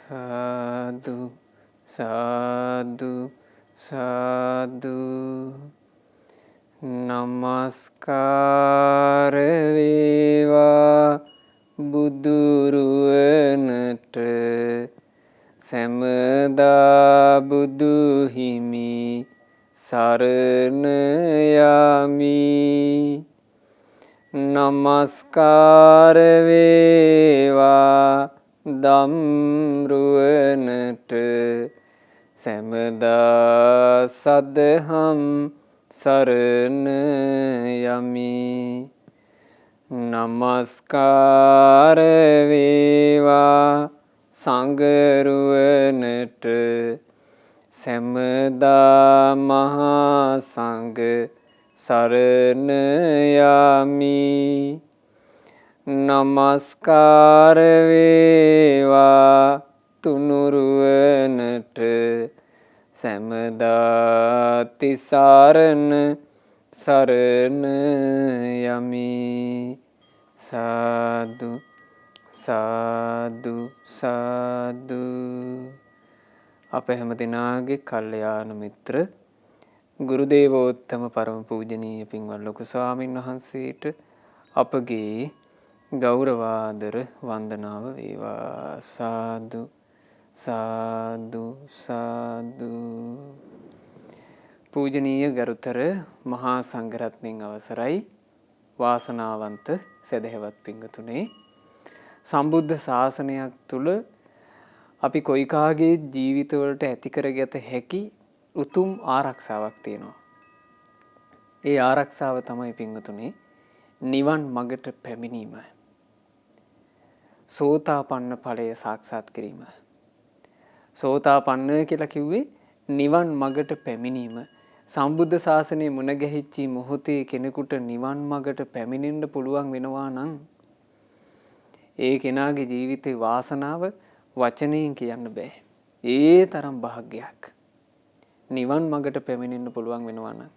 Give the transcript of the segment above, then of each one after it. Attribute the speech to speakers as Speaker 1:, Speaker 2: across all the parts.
Speaker 1: සාදු සාදු සාදු නමස්කාර වේවා බුදුරුවනට සැමදා බුදු හිමි සරණ යමි. නමස්කාර වේවා දම්රුවනට සැමදා සදහම් සරණ යමි. නමස්කාර වේවා සංඝරුවනට සැමදා මහා සංඝ සරණ යමි. නමස්කාර වේවා තුනුරුවනට සැමදා තිසරණ සරණ යමි. සාදු සාදු සාදු. අප හැම දිනාගේ කල්යාණ මිත්‍ර ගුරුදේවෝත්තම පරම පූජනීය පින්වත් ලොකු ස්වාමීන් වහන්සේට අපගේ ගෞරවාදර වන්දනාව වේවා. සාදු සාදු සාදු. පූජනීය ගරුතර මහා සංඝරත්නයන් අවසරයි. වාසනාවන්ත සදහැවත් පින්වතුනේ, සම්බුද්ධ ශාසනයක් තුල අපි කොයි කාගේ ජීවිතවලට ඇති කරගත හැකි උතුම් ආරක්ෂාවක් තියෙනවා. ඒ ආරක්ෂාව තමයි පින්වතුනේ නිවන් මගට පැමිණීම. සෝතාපන්න ඵලය සාක්ෂාත් කිරීම. සෝතාපන්න කියලා කිව්වේ නිවන් මගට පැමිණීම. සම්බුද්ධ ශාසනය මුණ ගැහිච්ච මොහොතේ කෙනෙකුට නිවන් මගට පැමිණෙන්න පුළුවන් වෙනවා නම් ඒ කෙනාගේ ජීවිතේ වාසනාව වචනයෙන් කියන්න බෑ. ඒ තරම් භාග්‍යයක්. නිවන් මගට පැමිණෙන්න පුළුවන් වෙනවා නම්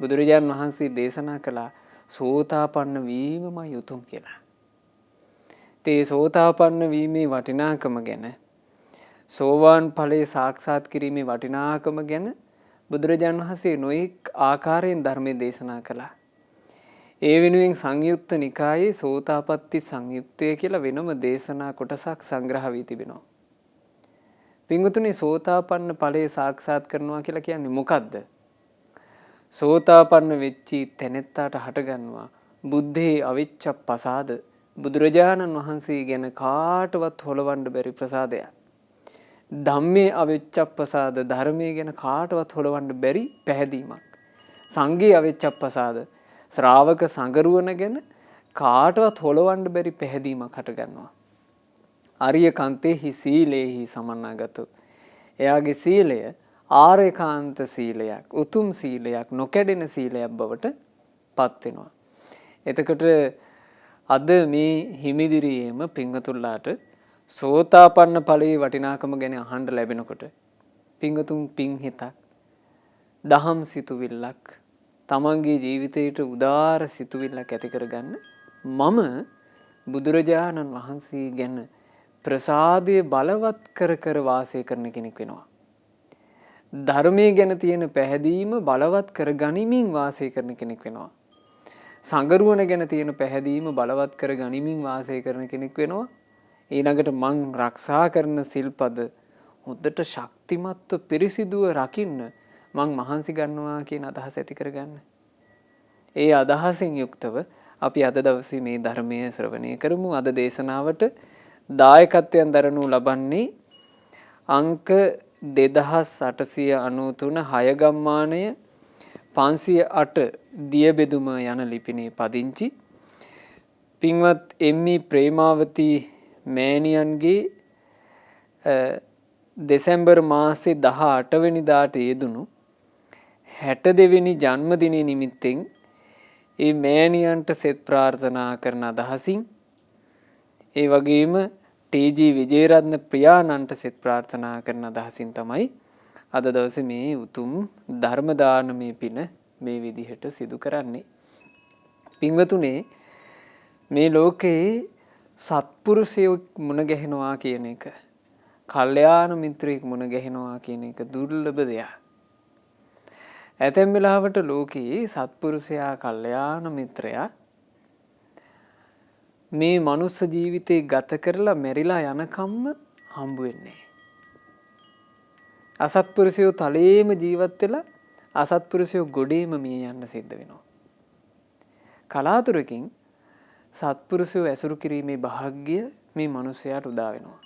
Speaker 1: බුදුරජාණන් වහන්සේ දේශනා කළා සෝතාපන්න වීමමයි උතුම් කියලා. ඒ සෝතාපන්න වීමේ වටිනාකම ගැන, සෝවාන් ඵලයේ සාක්ෂාත් කිරීමේ වටිනාකම ගැන බුදුරජාණන් වහන්සේ නොඑක් ආකාරයෙන් ධර්මයේ දේශනා කළා. ඒ වෙනුවෙන් සංයුත්ත නිකායේ සෝතාපට්ටි සංයුත්තය කියලා වෙනම දේශනා කොටසක් සංග්‍රහ වී තිබෙනවා. පින්වතුනි, සෝතාපන්න ඵලයේ සාක්ෂාත් කරනවා කියලා කියන්නේ මොකද්ද? සෝතාපන්න වෙච්චි තැනැත්තාට හටගන්නවා බුද්ධේ අවිච්ඡප්පසාද, බුදුරජාණන් වහන්සේ ගැන කාටවත් හොලවන්න බැරි ප්‍රසාදයක්. ධම්මේ අවිච්ඡප්පසාද, ධර්මයේ ගැන කාටවත් හොලවන්න බැරි පැහැදීමක්. සංඝේ අවිච්ඡප්පසාද, ශ්‍රාවක සංගරුවන ගැන කාටවත් හොලවන්න බැරි පැහැදීමක් හටගන්නවා. ආර්ය කාන්තේහි සීලේහි සමන්නාගතෝ. එයාගේ සීලය ආර්යකාන්ත සීලයක්, උතුම් සීලයක්, නොකැඩෙන සීලයක් බවට පත් වෙනවා. එතකොට අද මේ හිමිදිරියේම පින්වතුන්ලාට සෝතාපන්න ඵලයේ වටිනාකම ගැන අහන්න ලැබෙනකොට පින්වතුන් පින් හිතක්, දහම් සිතුවිල්ලක්, තමන්ගේ ජීවිතයට උදාර සිතුවිල්ලක් ඇති කරගන්න මම බුදුරජාණන් වහන්සේ ගැන ප්‍රසාදයේ බලවත් කර කර වාසය කරන කෙනෙක් වෙනවා. ධර්මයේ ගැන තියෙන පැහැදීම බලවත් කර ගනිමින් වාසය කරන කෙනෙක් වෙනවා. සංගරුවන ගැන තියෙන පැහැදීම බලවත් කර ගනිමින් වාසය කරන කෙනෙක් වෙනවා. ඊළඟට මං ආරක්ෂා කරන සිල්පද හොඳට ශක්තිමත්ව පිරිසිදුව රකින්න මං මහන්සි ගන්නවා කියන අදහස ඇති කරගන්න. ඒ අදහසින් යුක්තව අපි අද දවසේ මේ ධර්මය ශ්‍රවණය කරමු. අද දේශනාවට දායකත්වයෙන් දරනු ලබන්නේ අංක 2893 හයගම්මානය 508 දියබෙදුම යන ලිපිනේ පදිංචි පින්වත් එම්.ඊ. ප්‍රේමාවතී මෑණියන්ගේ දෙසැම්බර් මාසේ 18 වෙනිදාට යෙදුණු 62 වෙනි ජන්මදිනය නිමිත්තෙන් ඒ මෑණියන්ට සෙත් ප්‍රාර්ථනා කරන අදහසින්, ඒ වගේම ටී.ජී. විජේරත්න ප්‍රියානන්ට සෙත් ප්‍රාර්ථනා කරන අදහසින් තමයි අද දවසේ මේ උතුම් ධර්ම දානමය පින මේ විදිහට සිදු කරන්නේ. පින්වතුනේ, මේ ලෝකේ සත්පුරුෂයෙක් මුණ ගැහෙනවා කියන එක කල්යාණ මිත්‍රයෙක් මුණ ගැහෙනවා කියන එක දුර්ලභ දෙයක්. ඇතැම් වෙලාවට ලෝකේ සත්පුරුෂයා කල්යාණ මිත්‍රයා මේ මනුස්ස ජීවිතේ ගත කරලා මෙරිලා යනකම්ම හම්බ වෙන්නේ. අසත්පුරුෂයෝ තලයේම ජීවත් වෙලා අසත්පුරුෂයෝ ගොඩේම මිය යන්න සිද්ධ වෙනවා. කලාතුරකින් සත්පුරුෂයෝ ඇසුරු කිරීමේ වාස්‍ය මේ මිනිසයාට උදා වෙනවා.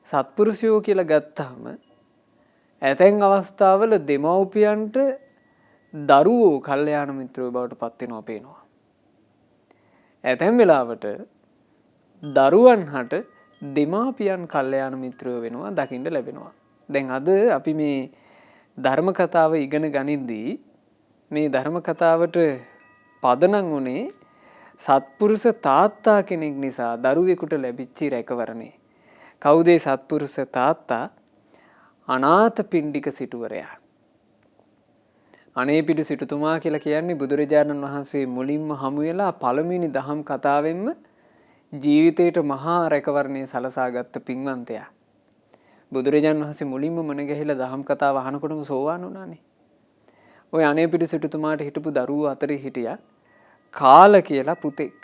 Speaker 1: සත්පුරුෂයෝ කියලා ගත්තාම ඇතැම් අවස්ථාවල දෙමව්පියන්ට දරුවෝ කල්යාණ මිත්‍රයෝ බවට පත් වෙනවා පේනවා. ඇතැම් වෙලාවට දරුවන් හට දෙමාපියන් කල්යාණ මිත්‍රයෝ වෙනවා දකින්න ලැබෙනවා. දැන් අද අපි මේ ධර්ම කතාව ඉගෙන ගනිද්දී මේ ධර්ම කතාවට පදනම් උනේ සත්පුරුෂ තාත්තා කෙනෙක් නිසා දරුවෙකුට ලැබිච්ච රැකවරණේ. කවුද සත්පුරුෂ තාත්තා? අනාථපිණ්ඩික සිටුවරයා. අනේපිඬු සිටුතුමා කියලා කියන්නේ බුදුරජාණන් වහන්සේ මුලින්ම හමු වෙලා පළමුවෙනි දහම් කතාවෙන්ම ජීවිතේට මහා රැකවරණය සලසාගත්ත පින්වන්තයා. බුදුරජාණන් වහන්සේ මුලින්ම මුණ ගැහිලා දහම් කතාව අහනකොටම සෝවාන් වුණානේ. ওই අනේපිඬු සිටුතුමාට හිටපු දරුවෝ අතරේ හිටියා කාල කියලා පුතෙක්.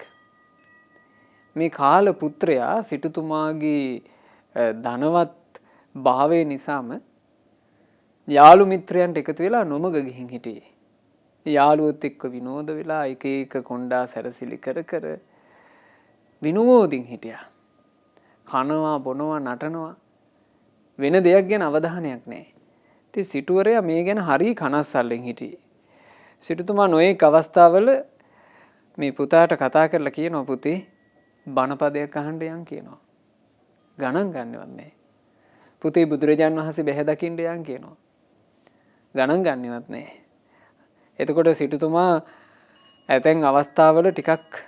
Speaker 1: මේ කාල පුත්‍රයා සිටුතුමාගේ ධනවත් භාවය නිසාම යාළු මිත්‍රයන්ට එකතු වෙලා නොමග ගිහින් හිටියේ. යාළුවොත් එක්ක විනෝද වෙලා එක එක කොණ්ඩා සැරසිලි කර කර විනෝදින් හිටියා. කනවා බොනවා නටනවා වෙන දෙයක් ගැන අවධානයක් නැහැ. ඉතින් සිටුවරයා මේ ගැන හරි කනස්සල්ලෙන් හිටියේ. සිටුතුමා නොඑක අවස්ථාවල මේ පුතාට කතා කරලා කියනවා පුතේ බණපදයක් අහන්න යන් කියනවා. ගණන් ගන්නවත් නැහැ. පුතේ බුදුරජාන් වහන්සේ බැහැ දකින්න යන් කියනවා. ගණන් ගන්නවත් නැහැ. එතකොට සිටුතුමා ඇතැම් අවස්ථාවල ටිකක්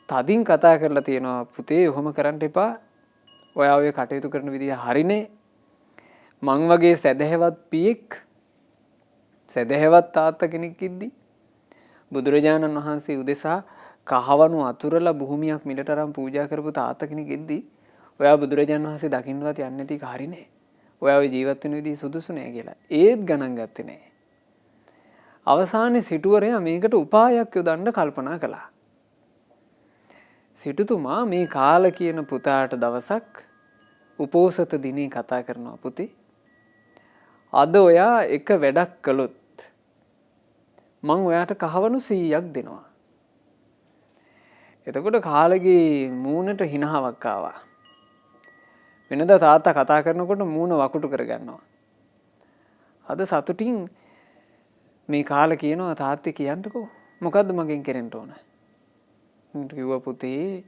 Speaker 1: තදින් කතා කරලා තියෙනවා පුතේ ඔහොම කරන්න එපා. ඔයා ඔය කටයුතු කරන විදිය හරිනේ. මං වගේ සැදැහැවත් පියෙක් සැදැහැවත් තාත්තා කෙනෙක් ඉද්දි බුදුරජාණන් වහන්සේ උදෙසා කහවණු අතුරලා භූමියක් මිලට අරන් පූජා කරපු තාත්තා කෙනෙක් ඉද්දි ඔයා බුදුරජාණන් වහන්සේ දකින්නවත් යන්නේ නැති එක හරිනේ. ඔයා ඔය ජීවත් වෙන විදිහ සුදුසු නෑ කියලා. ඒත් ගණන් ගත්තේ නෑ. අවසානයේ සිටුවරයා මේකට උපායක් යොදන්න කල්පනා කළා. සිටුතුමා මේ කාල කියන පුතාට දවසක් උපෝසත දිනේ කතා කරනවා පුතේ. අද ඔයා එක වැඩක් කළොත් මං ඔයාට කහවණු 100ක් දෙනවා. එතකොට කාලගේ මූණට හිනාවක් ආවා. වෙනදා තාත්තා කතා කරනකොට මූණ වකුටු කරගන්නවා. අද සතුටින් මේ කාල කියනවා තාත්තේ කියන්නකෝ මොකද්ද මගෙන් කෙරෙන්න ඕන? කිව්වා පුතේ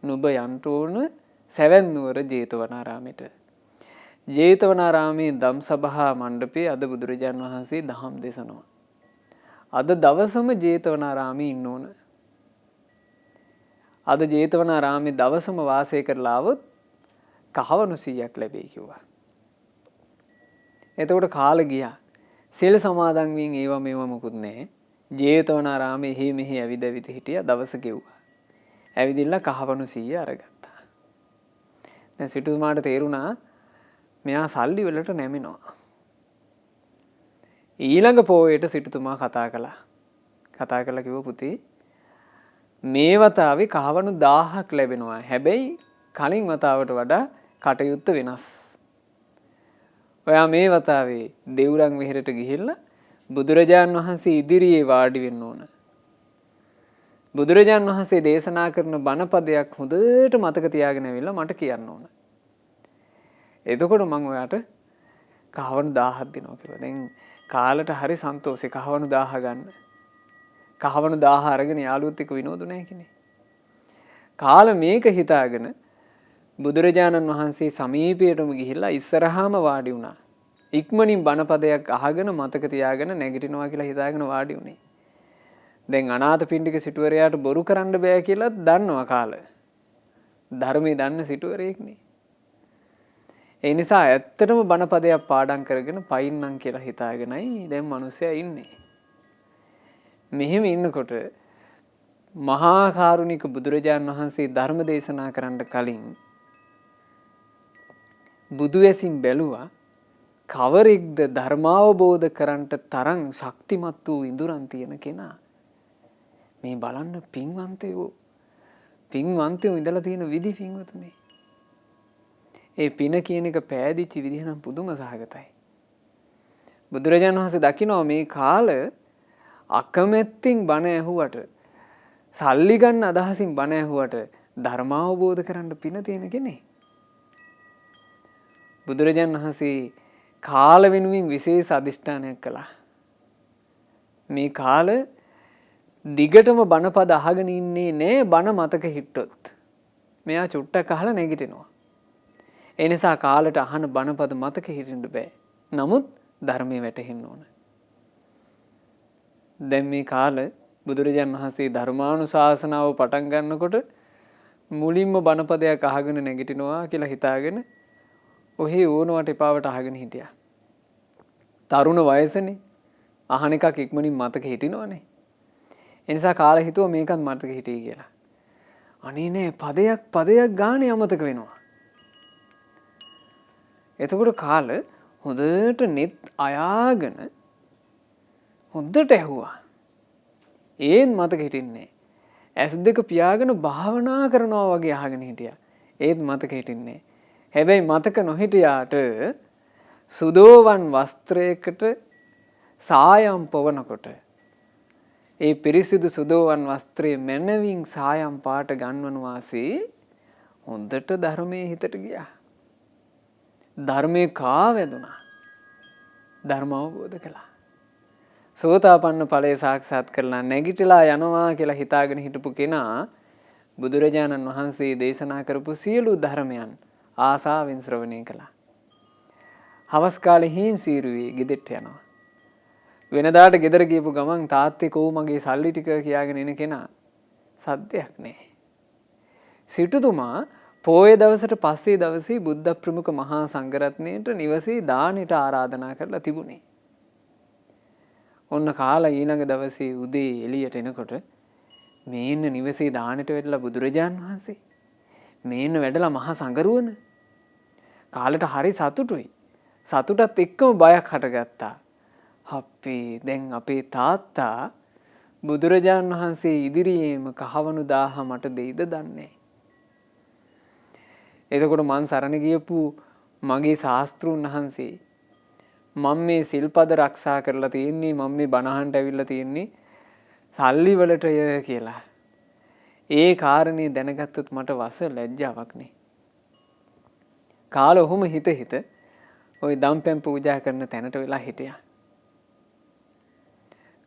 Speaker 1: නුඹ යන්න ඕන සැවැන් නුවර ජේතවනාරාමයට. ජේතවනාරාමේ ධම් සභා මණ්ඩපයේ අද බුදුරජාන් වහන්සේ දහම් දේශනවා. අද දවසම ජේතවනාරාමේ ඉන්න ඕන. අද ජේතවනාරාමේ දවසම වාසය කරලා આવොත් කහවණු 100ක් ලැබෙයි කිව්වා. එතකොට කාල ගියා. සීල සමාදන් වීම ඒව මේව මොකුත් නැහැ. ජේතවනාරාමේ එහෙ මෙහෙ ඇවිද ඇවිද හිටියා දවස ගෙව්වා. ඇවිදින්න කහවණු 100 අරගත්තා. දැන් සිටුතුමාට තේරුණා මෙයා සල්ලි වලට නැමිනවා. ඊළඟ පොයේට සිටුතුමා කතා කළා. කතා කරලා කිව්වා පුතේ මේ වතාවේ කහවණු 1000ක් ලැබෙනවා. හැබැයි කලින් වතාවට වඩා කටයුත්ත වෙනස්. ඔයා මේ වතාවේ දෙව්රම් වෙහෙරට ගිහිල්ලා බුදුරජාන් වහන්සේ ඉදිරියේ වාඩි වෙන්න ඕන. බුදුරජාන් වහන්සේ දේශනා කරන බණපදයක් හොඳට මතක තියාගෙන ඇවිල්ලා මට කියන්න ඕන. එතකොට මම ඔයාට කහවණු 1000ක් දෙනවා කියලා. දැන් කාලට හරි සන්තෝෂේ කහවණු 1000 ගන්න. කහවණු 1000 අරගෙන යාළුවොත් එක්ක විනෝදුනේ කිනේ. කාල මේක හිතාගෙන බුදුරජාණන් වහන්සේ සමීපයටම ගිහිල්ලා ඉස්සරහාම වාඩි වුණා. ඉක්මනින් බණපදයක් අහගෙන මතක තියාගෙන නැගිටිනවා කියලා හිතාගෙන වාඩි වුණේ. දැන් අනාථපිණ්ඩික සිටුවරයාට බොරු කරන්න බෑ කියලා දන්නවා කාල. ධර්මයේ දන්න සිටුවරයෙක්නේ. ඒ නිසා ඇත්තටම බණපදයක් පාඩම් කරගෙන පයින්නම් කියලා හිතාගෙනයි දැන් මිනිස්සයා ඉන්නේ. මෙහෙම ඉන්නකොට මහා කරුණික බුදුරජාන් වහන්සේ ධර්ම දේශනා කරන්න කලින් බුදු ඇසින් බැලුවා කවරෙක්ද ධර්මාවබෝධ කරන්නට තරම් ශක්තිමත් වූ ඉඳුරන් තියෙන කෙනා. මේ බලන්න පින්වන්තයෝ ඉඳලා තියෙන විදි පින්වතුනි. ඒ පින කියන එක පෑදිච්ච විදිහ නම් පුදුම සහගතයි. බුදුරජාණන් වහන්සේ දකිනවා මේ කාල අකමැත්තෙන් බණ ඇහුවට සල්ලි ගන්න අදහසින් බණ ඇහුවට ධර්මාවබෝධ කරන්න පින තියෙන කෙනෙක්. බුදුරජාණන් වහන්සේ කාල වෙනුවෙන් විශේෂ අධිෂ්ඨානයක් කළා. මේ කාල දිගටම බණපද අහගෙන ඉන්නේ නෑ බණ මතක හිට්ටොත්. මෙයා චුට්ටක් අහලා නැගිටිනවා. ඒ නිසා කාලට අහන බණපද මතක හිටින්න බෑ. නමුත් ධර්මයේ වැටහෙන්න ඕන. දැන් මේ කාල බුදුරජාණන් වහන්සේ ධර්මානුශාසනාව පටන් ගන්නකොට මුලින්ම බණපදයක් අහගෙන නැගිටිනවා කියලා හිතාගෙන ඔහේ ඕනවට එපාවට අහගෙන හිටියා. තරුණ වයසනේ අහන එකක් ඉක්මනින් මතක හිටිනවනේ. ඒ නිසා කාලේ හිතුවා මේකත් මතක හිටියේ කියලා. අනේ නෑ පදයක් ගානේ අමතක වෙනවා. එතකොට කාල හොඳට net අයාගෙන හොඳට ඇහුවා. ඒත් මතක හිටින්නේ. ඇස් දෙක පියාගෙන භාවනා කරනවා වගේ අහගෙන හිටියා. ඒත් මතක හිටින්නේ. හැබැයි මතක නොහිටියාට සුදෝවන් වස්ත්‍රයකට සායම් පොවනකොට ඒ පිරිසිදු සුදෝවන් වස්ත්‍රයේ මැනවින් සායම් පාට ගන්වන වාසේ හොඳට ධර්මයේ හිතට ගියා. ධර්මයේ කාවැදුනා. ධර්ම අවබෝධ කළා. සෝතාපන්න ඵලය සාක්ෂාත් කරලා නැගිටලා යනවා කියලා හිතාගෙන හිටපු කෙනා බුදුරජාණන් වහන්සේ දේශනා කරපු සියලු ධර්මයන් ආසාවෙන් ශ්‍රවණය කළා. හවස් කාලේ හීන් සීරුවේ ගෙදෙට්ට යනවා. වෙනදාට ගෙදර ගියපු ගමන් තාත්තේ කෝ මගේ සල්ලි ටික කියාගෙන එන කෙනා සද්දයක් නැහැ. සිටුතුමා පොයේ දවසට පස්සේ දවසේ බුද්ධ ප්‍රමුඛ මහා සංඝරත්නයට නිවසේ දානෙට ආරාධනා කරලා තිබුණේ. ඔන්න කාලා ඊළඟ දවසේ උදේ එළියට එනකොට මේන්න නිවසේ දානෙට වැඩලා බුදුරජාන් වහන්සේ මේන්න වැඩලා මහා සංඝරුවන කාලට හරි සතුටුයි. සතුටත් එක්කම බයක් හටගත්තා. අපේ දැන් අපේ තාත්තා බුදුරජාන් වහන්සේ ඉදිරියේම කහවණු 1000 මට දෙයිද දන්නේ. එතකොට මං සරණ ගියපු මගේ ශාස්ත්‍රූන් වහන්සේ මම මේ සිල්පද ආරක්ෂා කරලා තියෙන්නේ මම මේ බණහන්ට ඇවිල්ලා තියෙන්නේ සල්ලි වලටය කියලා. ඒ කාරණේ දැනගත්තොත් මට වස ලැජ්ජාවක් නේ. කාල ඔහොම හිත ওই දම්පැන් පූජා කරන තැනට වෙලා හිටියා.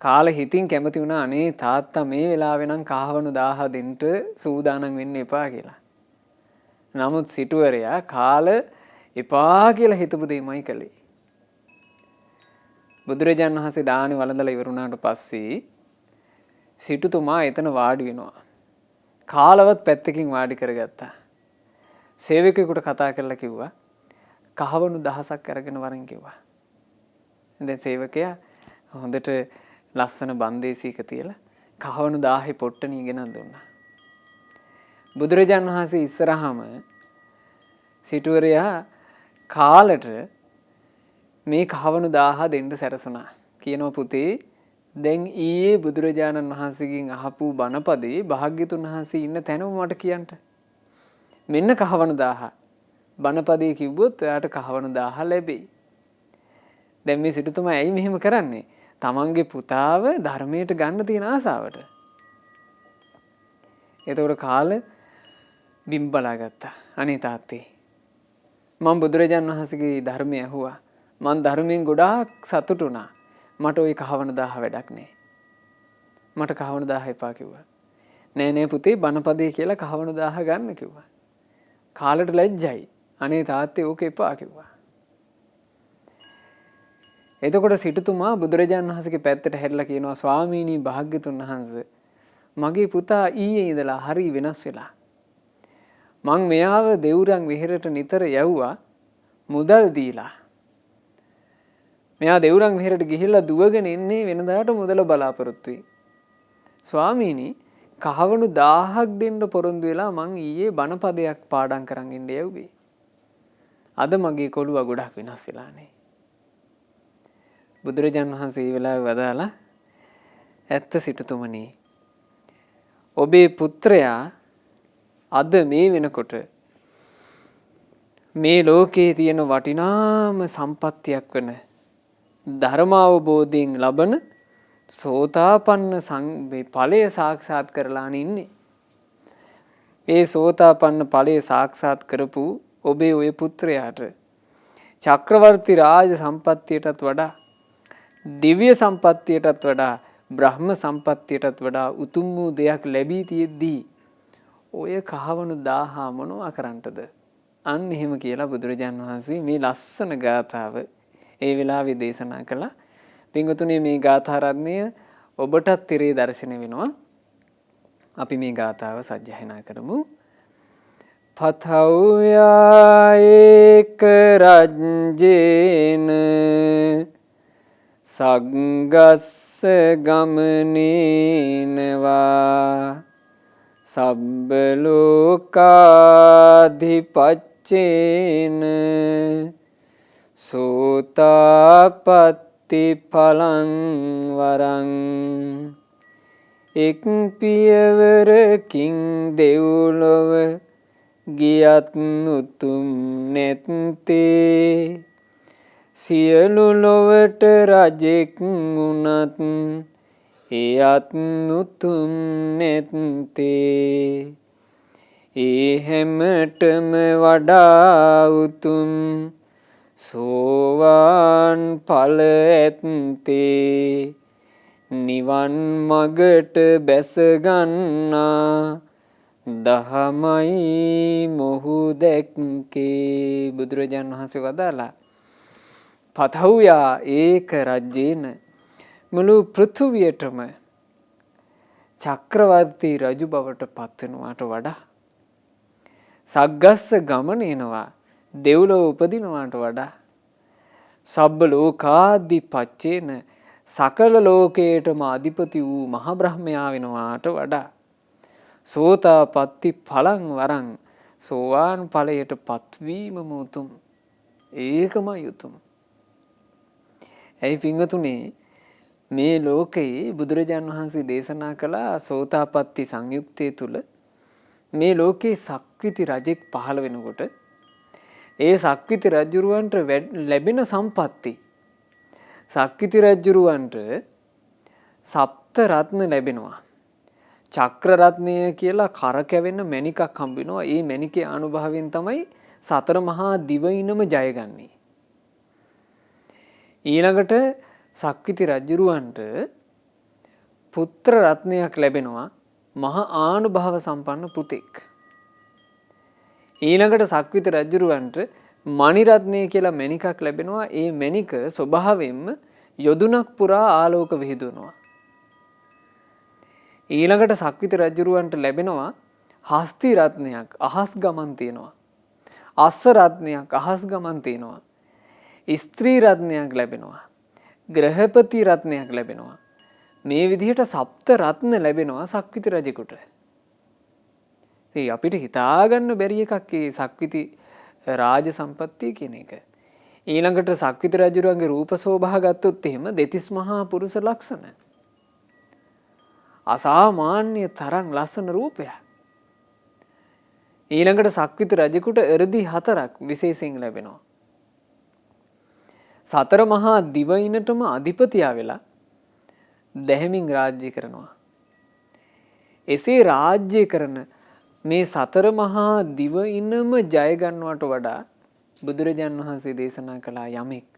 Speaker 1: කාල හිතින් කැමති වුණා අනේ තාත්තා මේ වෙලාවේ නම් කහවණු 1000 දෙන්න සූදානම් වෙන්න එපා කියලා. නමුත් සිටුවරයා කාල එපා කියලා හිතපු දෙයමයි කළේ. බුදුරජාණන් වහන්සේ දානි වළඳලා ඉවරුණාට පස්සේ සිටුතුමා එතන වාඩි වෙනවා. කාලවත් පැත්තකින් වාඩි කරගත්තා. සේවකයෙකුට කතා කරලා කිව්වා කහවණු 1000ක් අරගෙන වරන් කිව්වා. දැන් සේවකයා හොඳට ලස්සන බන්දේසියක තියලා කහවණු 1000 පොට්ටනිය ගෙනත් දුන්නා. බුදුරජාණන් වහන්සේ ඉස්සරහම සිටුවරයා කාලට මේ කහවණු 1000 දෙන්න සැරසුණා. කියනවා පුතේ දැන් ඊයේ බුදුරජාණන් වහන්සේගෙන් අහපු බණපදේ භාග්‍යතුන් වහන්සේ ඉන්න තැනම මට කියන්න. මෙන්න කහවණු 1000. බණපදේ කිව්වොත් ඔයාට කහවණු 1000 ලැබෙයි. දැන් මේ සිටුතුමා ඇයි මෙහෙම කරන්නේ? තමන්ගේ පුතාව ධර්මයට ගන්න තියෙන ආසාවට. එතකොට කාල බිම් බලාගත්තා. අනේ තාත්තේ මම බුදුරජාණන් වහන්සේගේ ධර්මය ඇහුවා. මං ධර්මයෙන් ගොඩාක් සතුටු වුණා. මට ওই කහවණු 1000 වැඩක් නෑ. මට කහවණු 1000 එපා කිව්වා. නෑ පුතේ බණපදේ කියලා කහවණු 1000 ගන්න කිව්වා. කාලට ලැජ්ජයි. අනේ තාත්තේ ඕක එපා කිව්වා. එතකොට සිටුතුමා බුදුරජාණන් වහන්සේගේ පැත්තට හැරිලා කියනවා ස්වාමීනි භාග්‍යතුන් වහන්සේ මගේ පුතා ඊයේ ඉඳලා හරි වෙනස් වෙලා. මං මෙයාව දෙවුරන් විහෙරට නිතර යවුවා මුදල් දීලා. මෙයා දෙවුරන් විහෙරට ගිහිල්ලා දුවගෙන එන්නේ වෙනදාට මුදල බලාපොරොත්තුයි. ස්වාමීනි කහවණු 1000ක් දෙන්න පොරොන්දු වෙලා මං ඊයේ බණපදයක් පාඩම් කරන් ඉන්න යවුවේ. අද මගේ කොළුව ගොඩක් වෙනස් වෙලානේ. බුදුරජාණන් වහන්සේ ඒ වෙලාවේ වදාලා ඇත්ත සිටුතුමනි ඔබේ පුත්‍රයා අද මේ වෙනකොට මේ ලෝකයේ තියෙන වටිනාම සම්පත්තියක් වන ධර්මාවබෝධයෙන් ලබන සෝතාපන්න ඵලය සාක්ෂාත් කරලානේ ඉන්නේ. ඒ සෝතාපන්න ඵලය සාක්ෂාත් කරපු ඔබේ ඔය පුත්‍රයාට චක්‍රවර්ති රාජ සම්පත්තියටත් වඩා දිව්‍ය සම්පත්තියටත් වඩා බ්‍රහ්ම සම්පත්තියටත් වඩා උතුම් වූ දෙයක් ලැබී තියෙද්දී ඔය කහවණු 1000 මොනවා කරන්නටද? අන්න එහෙම කියලා බුදුරජාන් වහන්සේ මේ ලස්සන ගාථාව ඒ වෙලාවේ දේශනා කළා. පින්වතුනි මේ ගාථා රත්නය ඔබටත් තිරේ දර්ශනය වෙනවා. අපි මේ ගාථාව සජ්ජායනා කරමු. පතව්‍යා ඒක රජ්ජේන සග්ගස්ස ගමනේනවා සබ්බ ලෝකාධිපච්චේන සෝතාපට්ටි ඵලං වරං එක් පියවරකින් දෙව්ලොව ගියත් උතුම් නැත්තේ සියලු ලොවට රජෙක් වුණත් එයත් උතුම් නැත්තේ ඒ හැමතෙම වඩා උතුම් සෝවාන් ඵල ඇත්තේ නිවන් මගට බැස ගන්නා දහමයි මොහු දැක්කේ. බුදුරජාන් වහන්සේ වදාලා පතව්‍යා ඒක රජ්ජේන මුළු පෘථුවියටම චක්‍රවර්ති රජු බවට පත් වෙනවාට වඩා සග්ගස්ස ගමනේනවා දෙව්ලොව උපදිනවාට වඩා සබ්බ ලෝකාධිපච්චේන සකල ලෝකයටම අධිපති වූ මහ බ්‍රහ්මයා වෙනවාට වඩා සෝතාපට්ටි ඵලං වරං සෝවාන් ඵලයට පත්වීමම උතුම්. ඒකමයි උතුම්. ඇයි පින්වතුනි මේ ලෝකයේ බුදුරජාන් වහන්සේ දේශනා කළ සෝතාපට්ටි සංයුක්තය තුල මේ ලෝකේ සක්විති රජෙක් පහළ වෙනකොට ඒ සක්විති රජුරවන්ට ලැබෙන සම්පatti සක්විති රජුරවන්ට සප්ත රත්න ලැබෙනවා. චක්‍ර රත්නය කියලා කරකැවෙන මණිකක් හම්බ වෙනවා. ඒ මණිකේ අනුභවයෙන් තමයි සතර මහා දිවයිනම ජයගන්නේ. ඊළඟට සක්විති රජුරවන්ට පුත්‍ර රත්නයක් ලැබෙනවා. මහා ආනුභාව සම්පන්න පුතෙක්. ඊළඟට සක්විති රජුරවන්ට මණි රත්නය කියලා මණිකක් ලැබෙනවා. ඒ මණික ස්වභාවයෙන්ම යොදුනක් පුරා ආලෝක විහිදුවනවා. ඊළඟට සක්විති රජුරවන්ට ලැබෙනවා හස්ති රත්නයක් අහස් ගමන් තියෙනවා. අස්ස රත්නයක් අහස් ගමන් තියෙනවා. ස්ත්‍රී රත්නයක් ලැබෙනවා. ග්‍රහපති රත්නයක් ලැබෙනවා. මේ විදිහට සප්ත රත්න ලැබෙනවා සක්විති රජෙකුට. ඒ අපිට හිතාගන්න බැරි එකක් ඒ සක්විති රාජ සම්පත්තිය කියන එක. ඊළඟට සක්විති රජුරන්ගේ රූප ශෝභා ගත්තොත් එහෙම දෙතිස් මහා පුරුෂ ලක්ෂණ. අසාමාන්‍ය තරම් ලස්සන රූපයක්. ඊළඟට සක්විති රජෙකුට එරදි 4ක් විශේෂයෙන් ලැබෙනවා. සතර මහා දිවයිනටම අධිපතියා වෙලා දැහැමින් රාජ්‍ය කරනවා. එසේ රාජ්‍ය කරන මේ සතර මහා දිවයිනම ජය ගන්නවට වඩා බුදුරජාන් වහන්සේ දේශනා කළා යමෙක්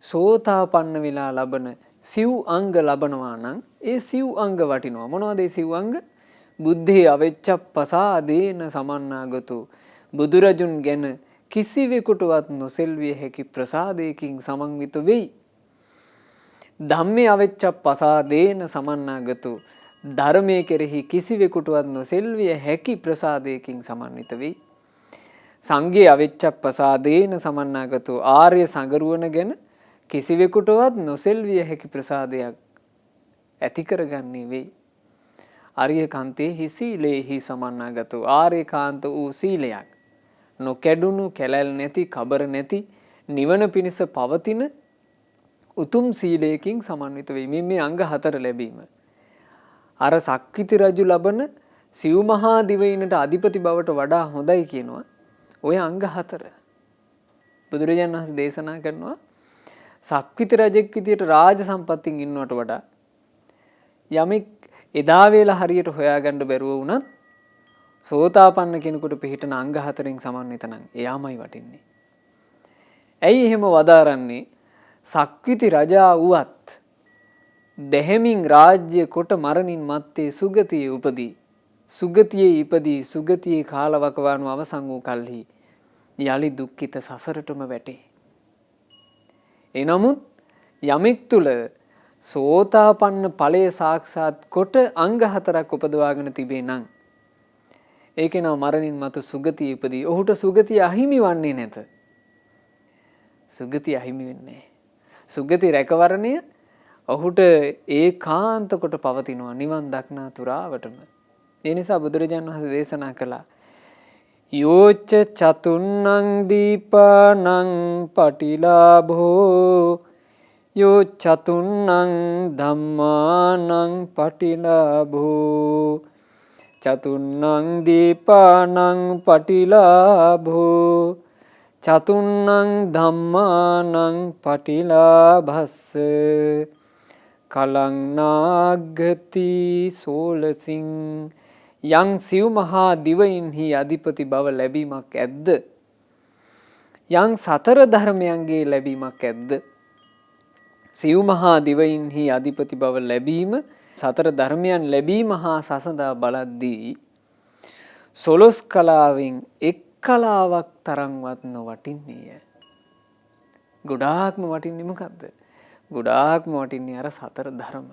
Speaker 1: සෝතාපන්න වෙලා ලබන සිව් අංග ලබනවා නම් ඒ සිව් අංග වටිනවා. මොනවද ඒ සිව් අංග? බුද්ධේ අවෙච්චප්පසාදේන සමන්නාගතු බුදුරජුන් ගැන කිසිවෙකුටවත් නොසෙල්විය හැකි ප්‍රසාදයකින් සමන්විත වෙයි. ධම්මේ අවෙච්චප්පසාදේන සමන්නාගතු ධර්මයේ කෙරෙහි කිසිවෙකුටවත් නොසෙල්විය හැකි ප්‍රසාදයකින් සමන්විත වෙයි. සංඝේ අවෙච්චප්පසාදේන සමන්නාගතු ආර්ය සංගරුවන ගැන කිසිවෙකුටවත් නොසෙල්විය හැකි ප්‍රසාදයක් ඇති කරගන්නේ වෙයි. ආර්ය කාන්තේ හි සීලේහි සමන්නාගතු ආර්ය කාන්ත වූ සීලයක් නොකැඩුණු කැලැල් නැති කබර නැති නිවන පිණිස පවතින උතුම් සීලයකින් සමන්විත වෙයි. මේ අංග 4 ලැබීම අර සක්විති රජු ලබන සිව් මහා දිවයිනට අධිපති බවට වඩා හොඳයි කියනවා ඔය අංග 4. බුදුරජාණන් වහන්සේ දේශනා කරනවා සක්විති රජෙක් විදියට රාජ සම්පත්තියෙන් ඉන්නවට වඩා යමෙක් එදා වේලා හරියට හොයාගන්න බැරුව වුණත් සෝතාපන්න කෙනෙකුට පිළිටන අංග 4න් සමන්විත නම් එයාමයි වටින්නේ. ඇයි එහෙම වදාරන්නේ? සක්විති රජා වුවත් දෙහෙමින් රාජ්‍ය කොට මරණින් මත්තේ සුගතියේ උපදී. සුගතියේ ඉපදී සුගතියේ කාලවකවානු අවසන් වූ කල්හි යලි දුක්ඛිත සසරටම වැටේ. එනමුත් යමෙක් තුල සෝතාපන්න ඵලයේ සාක්ෂාත් කොට අංග 4ක් උපදවාගෙන තිබේ නම් ඒකේ නම මරණින් මතු සුගතිය ඉපදී. ඔහුට සුගතිය අහිමි වන්නේ නැත. සුගතිය අහිමි වෙන්නේ. සුගති රැකවරණය ඔහුට ඒකාන්ත කොට පවතිනවා නිවන් දක්නා තුරාවටම. ඒ නිසා බුදුරජාණන් වහන්සේ දේශනා කළා යෝච චතුන්නං දීපානං පටිලාභෝ යෝ චතුන්නං ධම්මානං පටිලාභෝ චතුන්නං දීපානං පටිලාභෝ චතුන්නං ධම්මානං පටිලාභස්ස කලං නාගති සෝලසින් යං සිව් මහා දිවයින්හි අධිපති බව ලැබීමක් ඇද්ද? යං සතර ධර්මයන්ගේ ලැබීමක් ඇද්ද? සිව් මහා දිවයින්හි අධිපති බව ලැබීම සතර ධර්මයන් ලැබීම හා සසඳා බලද්දී සොළොස් කලාවෙන් එක් කලාවක් තරම්වත් නොවටින්නේය. ගොඩාක්ම වටින්නේ මොකද්ද? ගොඩාක්ම වටින්නේ අර සතර ධර්ම.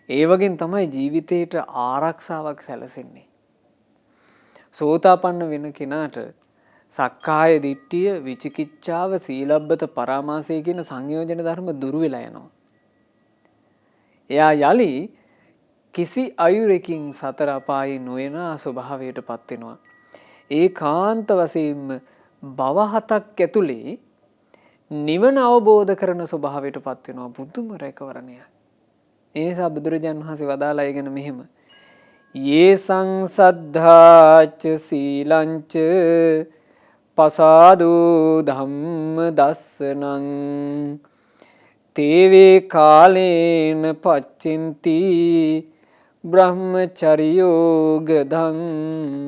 Speaker 1: ඒ වගේන් තමයි ජීවිතේට ආරක්ෂාවක් සැලසෙන්නේ. සෝතාපන්න වෙන කෙනාට සක්කාය දිට්ඨිය, විචිකිච්ඡාව, සීලබ්බත පරාමාසය කියන සංයෝජන ධර්ම දුරු වෙලා යනවා. එයා යලි කිසි අයුරකින් සතර අපායේ නොයන ස්වභාවයටපත් වෙනවා. ඒකාන්ත වශයෙන්ම භව 7ක් ඇතුලේ නිවන අවබෝධ කරන ස්වභාවයටපත් වෙනවා. බුදුම රැකවරණය. ඒ නිසා බුදුරජාණන් වහන්සේ වදාළා ඉගෙන මෙහෙම යේ සංසද්ධාච සීලංච පසාදු ධම්ම දස්සනං තේවේ කාලේන පච්චින්ති බ්‍රහ්මචරියෝගදං